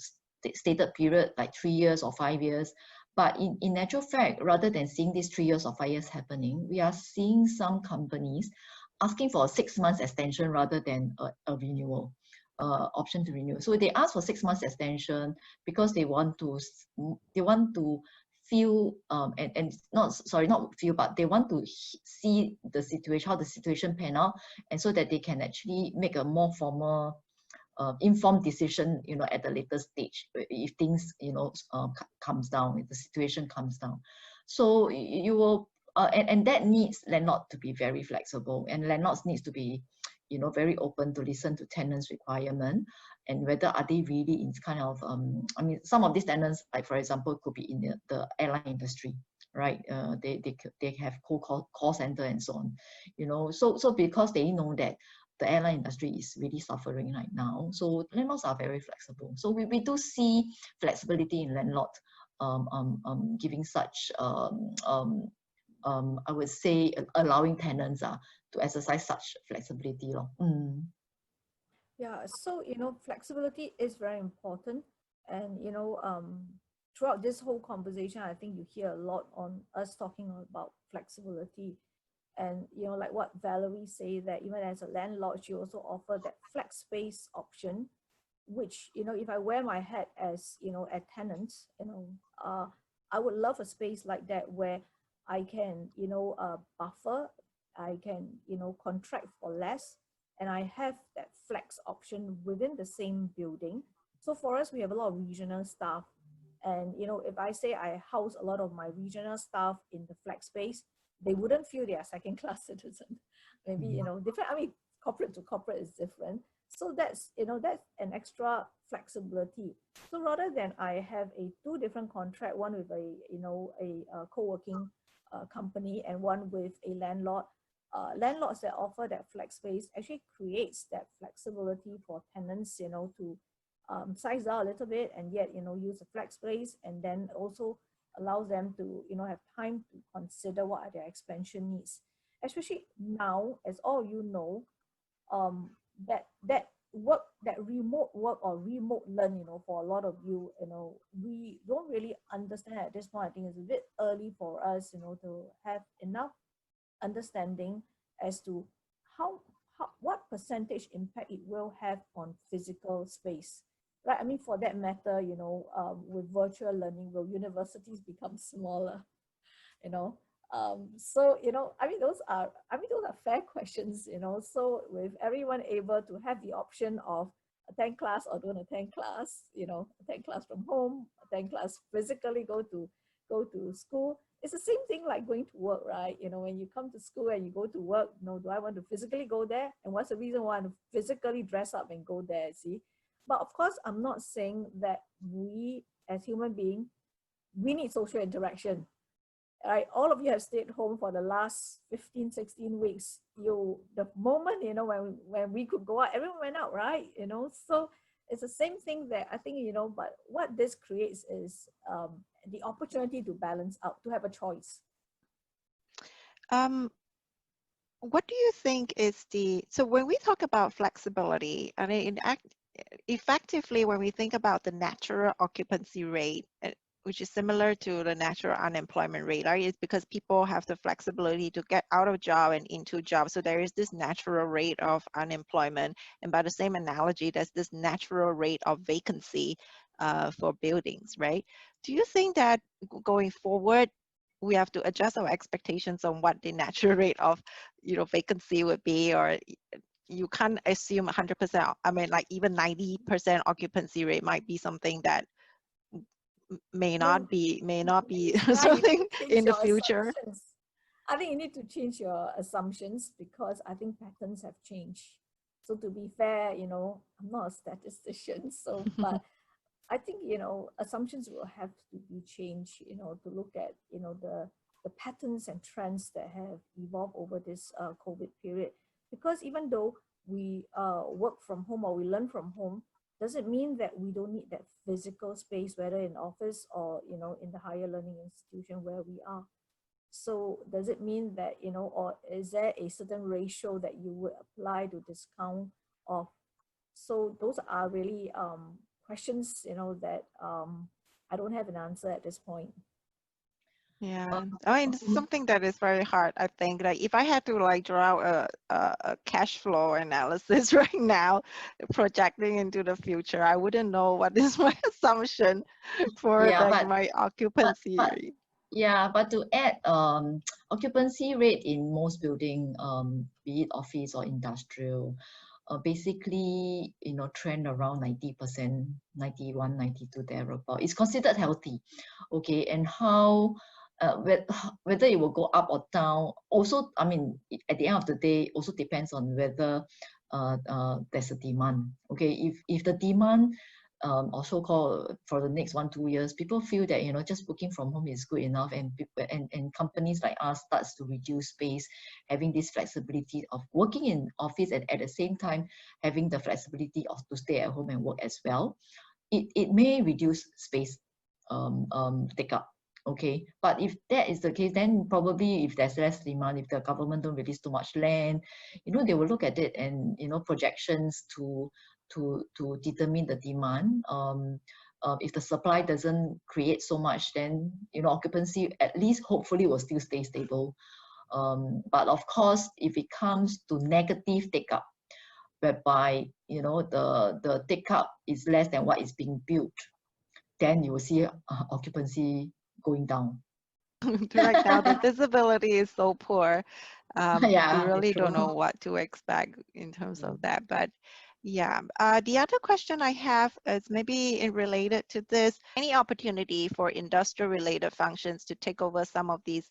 stated period, like 3 years or 5 years. But in actual fact, rather than seeing these 3 years or 5 years happening, we are seeing some companies asking for a 6 months extension rather than a renewal. Option to renew. So they ask for 6 months extension because they want to feel and not feel, but they want to see the situation, how the situation pan out, and so that they can actually make a more formal informed decision, at the later stage, if things, comes down, if the situation comes down. So you will, and that needs landlord to be very flexible, and landlords needs to be, very open to listen to tenants' requirement, and whether are they really in kind of, I mean, some of these tenants, like for example, could be in the airline industry, right? They have call center and so on, so because they know that the airline industry is really suffering right now. So landlords are very flexible. So we do see flexibility in landlord giving such, I would say, allowing tenants to exercise such flexibility. Yeah, so flexibility is very important, and throughout this whole conversation, I think you hear a lot on us talking about flexibility. And like what Valerie say, that even as a landlord, she also offer that flex space option, which if I wear my hat as a tenant, I would love a space like that where I can buffer, I can contract for less, and I have that flex option within the same building. So for us, we have a lot of regional staff, and if I say I house a lot of my regional staff in the flex space, they wouldn't feel they are second-class citizen. Maybe, different, I mean, corporate to corporate is different. So that's, that's an extra flexibility. So rather than I have a 2 different contract, one with a co-working company and one with a landlord, landlords that offer that flex space actually creates that flexibility for tenants, to size out a little bit and yet, use a flex space, and then also allows them to have time to consider what are their expansion needs, especially now, as all that remote work or remote learn, for a lot of you, we don't really understand at this point. I think it's a bit early for us to have enough understanding as to what percentage impact it will have on physical space. Right, I mean, for that matter, with virtual learning, will universities become smaller? So I mean, those are fair questions. So with everyone able to have the option of attend class or don't attend class, attend class from home, attend class physically, go to school. It's the same thing like going to work, right? When you come to school and you go to work, do I want to physically go there? And what's the reason why I want to physically dress up and go there? See. But of course, I'm not saying that we as human beings, we need social interaction. Right? All of you have stayed home for the last 15, 16 weeks. The moment, when we could go out, everyone went out, right? So it's the same thing that I think, but what this creates is the opportunity to balance out, to have a choice. What do you think is so when we talk about flexibility, I mean, effectively, when we think about the natural occupancy rate, which is similar to the natural unemployment rate, right? It's because people have the flexibility to get out of job and into job. So there is this natural rate of unemployment. And by the same analogy, there's this natural rate of vacancy for buildings, right? Do you think that going forward, we have to adjust our expectations on what the natural rate of, vacancy would be, or you can't assume 100%, I mean, like even 90% occupancy rate might be something that may not be something in the future. I think you need to change your assumptions because I think patterns have changed. So to be fair, I'm not a statistician, so but I think assumptions will have to be changed, to look at the patterns and trends that have evolved over this COVID period. Because even though we work from home or we learn from home, doesn't mean that we don't need that physical space, whether in office or in the higher learning institution where we are. So does it mean that, you know, or is there a certain ratio that you would apply to discount off? So those are really questions, you know, that I don't have an answer at this point. Yeah, I mean, it's something that is very hard. I think like if I had to like draw a cash flow analysis right now, projecting into the future, I wouldn't know what is my assumption for Yeah, like my occupancy but rate. yeah, but to add, occupancy rate in most building, be it office or industrial, basically, you know, trend around 90%, 91, 92 thereabout. It's considered healthy, okay? And how, whether it will go up or down, also, I mean, at the end of the day, also depends on whether there's a demand, okay? If the demand or so-called for the next 1-2 years, people feel that, you know, just working from home is good enough, and people and companies like us starts to reduce space, having this flexibility of working in office and at the same time having the flexibility of to stay at home and work as well. It may reduce space take up. Okay, but if that is the case, then probably if there's less demand, if the government don't release too much land, you know, they will look at it and, you know, projections to determine the demand. If the supply doesn't create so much, then, you know, occupancy at least hopefully will still stay stable. But of course, if it comes to negative take up, whereby, you know, the take up is less than what is being built, then you will see occupancy going down. Right now, the visibility is so poor. We Yeah, really don't true. know what to expect in terms of that. But yeah, the other question I have is maybe related to this. Any opportunity for industrial related functions to take over some of these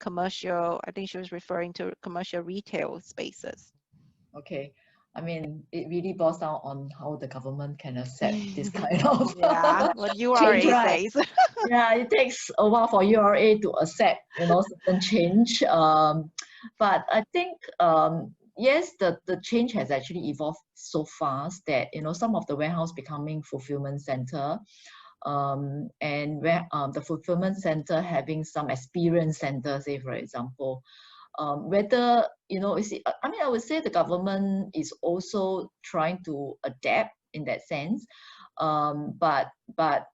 commercial, I think she was referring to commercial retail spaces. Okay. I mean, it really boils down on how the government can accept this kind of Yeah, what change, URA right? says. Yeah, it takes a while for URA to accept, you know, certain change. But I think, yes, the change has actually evolved so fast that, you know, some of the warehouse becoming fulfillment center, and where the fulfillment center having some experience center, say for example. Whether, you know, I mean, I would say the government is also trying to adapt in that sense. But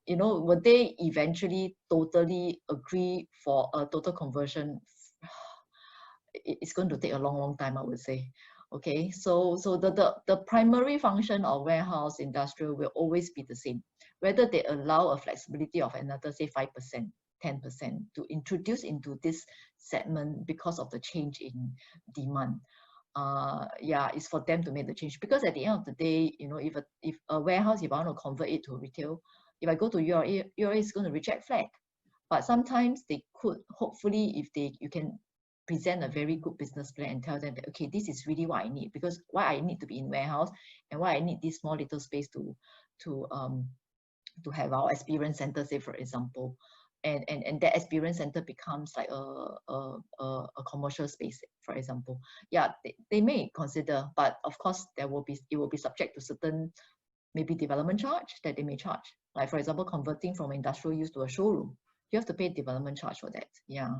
you know, would they eventually totally agree for a total conversion? It's going to take a long time, I would say. Okay, so the primary function of warehouse industrial will always be the same, whether they allow a flexibility of another, say, 5%, 10% to introduce into this segment because of the change in demand. Yeah, it's for them to make the change, because at the end of the day, you know, if a warehouse, if I want to convert it to retail, if I go to URA is going to reject flag. But sometimes they could, hopefully, if you can present a very good business plan and tell them that, okay, this is really what I need, because why I need to be in warehouse and why I need this small little space to have our experience center, say for example, and that experience center becomes like a commercial space, for example. Yeah, they may consider, but of course it will be subject to certain maybe development charge that they may charge. Like for example, converting from industrial use to a showroom, you have to pay development charge for that. Yeah.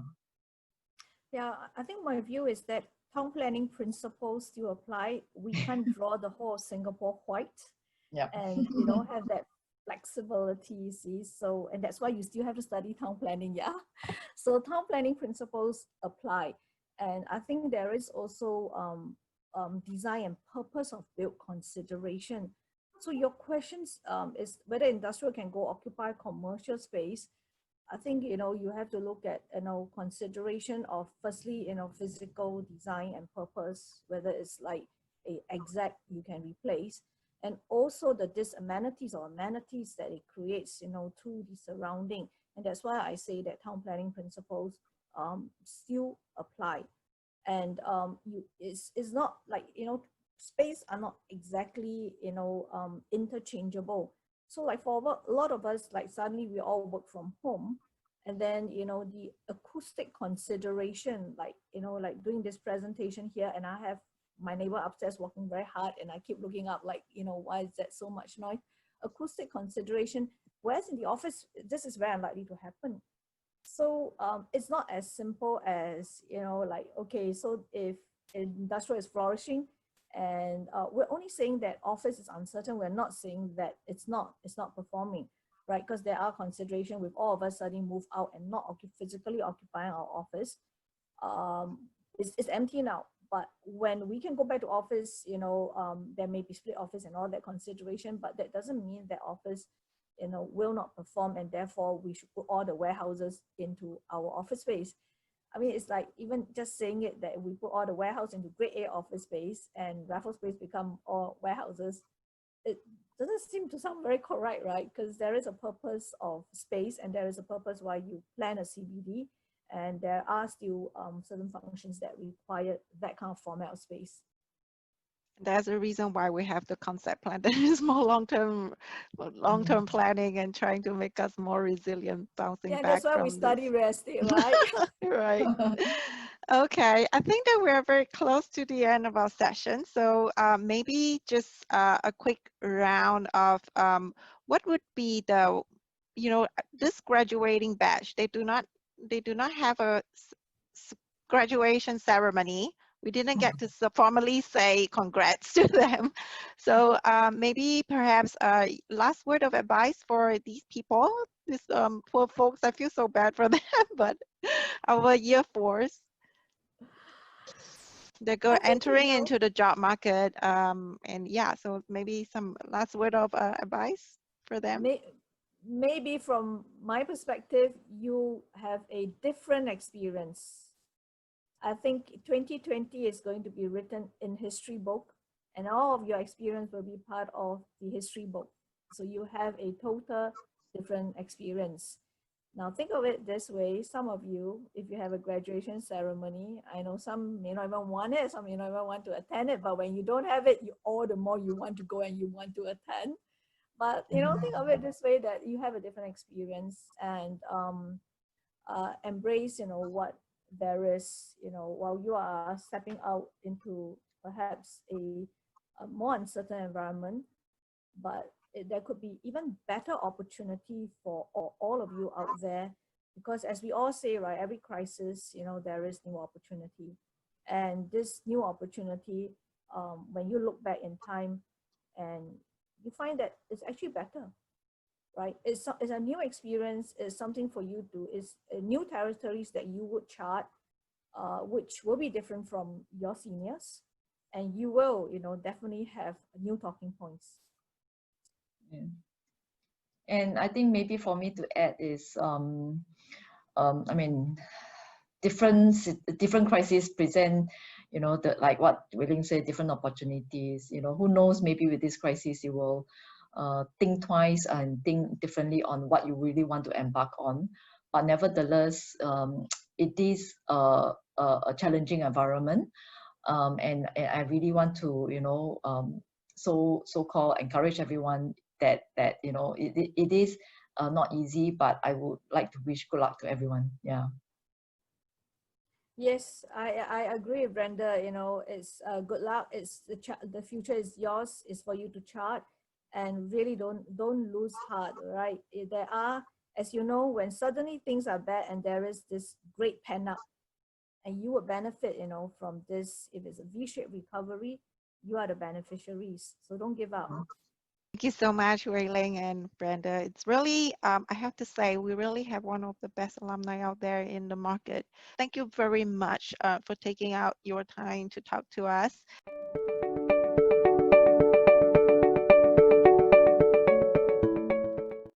Yeah, I think my view is that town planning principles still apply. We can't draw the whole of Singapore white, Yeah. and you know, have that flexibility, you see. So, and that's why you still have to study town planning, yeah. So town planning principles apply, and I think there is also design and purpose of build consideration. So your questions is whether industrial can go occupy commercial space. I think, you know, you have to look at, you know, consideration of firstly, you know, physical design and purpose, whether it's like a exact you can replace, and also the disamenities or amenities that it creates, you know, to the surrounding. And that's why I say that town planning principles still apply. And it's not like, you know, space are not exactly, you know, interchangeable. So like for a lot of us, like suddenly we all work from home, and then, you know, the acoustic consideration, like, you know, like doing this presentation here, and I have my neighbor upstairs working very hard, and I keep looking up like, you know, why is that so much noise? Acoustic consideration, whereas in the office, this is very unlikely to happen. So it's not as simple as, like, okay, so if industrial is flourishing and we're only saying that office is uncertain, we're not saying that it's not performing, right? Because there are consideration with all of us suddenly move out and not physically occupying our office. It's empty now. But when we can go back to office, there may be split office and all that consideration, but that doesn't mean that office, will not perform, and therefore we should put all the warehouses into our office space. I mean, it's like even just saying it that we put all the warehouse into grade A office space and Raffles Place become all warehouses, it doesn't seem to sound very correct, right? Because there is a purpose of space and there is a purpose why you plan a CBD, and there are still certain functions that require that kind of format of space. That's the reason why we have the concept plan that is more long-term planning and trying to make us more resilient, bouncing Yeah, back that's why from we study this. real estate, right? Right. Okay, I think that we're very close to the end of our session. So maybe just a quick round of what would be the, this graduating batch. They do not have a graduation ceremony. We didn't get to formally say congrats to them. So maybe perhaps last word of advice for these people, these poor folks. I feel so bad for them, but our year fours, they're entering into the job market. And yeah, so maybe some last word of advice for them. Maybe from my perspective, you have a different experience. I think 2020 is going to be written in history book, and all of your experience will be part of the history book. So you have a total different experience. Now think of it this way, some of you, if you have a graduation ceremony, I know some may not even want it, some may not even want to attend it, but when you don't have it, all the more you want to go and you want to attend. But think of it this way, that you have a different experience, and embrace what there is, while you are stepping out into perhaps a more uncertain environment, but there could be even better opportunity for all of you out there, because as we all say, right, every crisis, there is new opportunity, and this new opportunity, when you look back in time and you find that it's actually better, right? It's a new experience, it's something for you to, it's new territories that you would chart, which will be different from your seniors, and you will, definitely have new talking points. Yeah. And I think maybe for me to add is, I mean, different crises present, like what Wei-Ling said, different opportunities. Who knows, maybe with this crisis you will think twice and think differently on what you really want to embark on. But nevertheless, it is a challenging environment, and I really want to, so-called encourage everyone that it is not easy, but I would like to wish good luck to everyone. Yeah. Yes, I agree, Brenda. It's good luck. It's the future is yours. It's for you to chart, and really don't lose heart. Right? There are, as you know, when suddenly things are bad and there is this great pen up, and you would benefit, from this. If it's a V-shaped recovery, you are the beneficiaries. So don't give up. Thank you so much, Wei-Ling and Brenda. It's really, I have to say, we really have one of the best alumni out there in the market. Thank you very much for taking out your time to talk to us.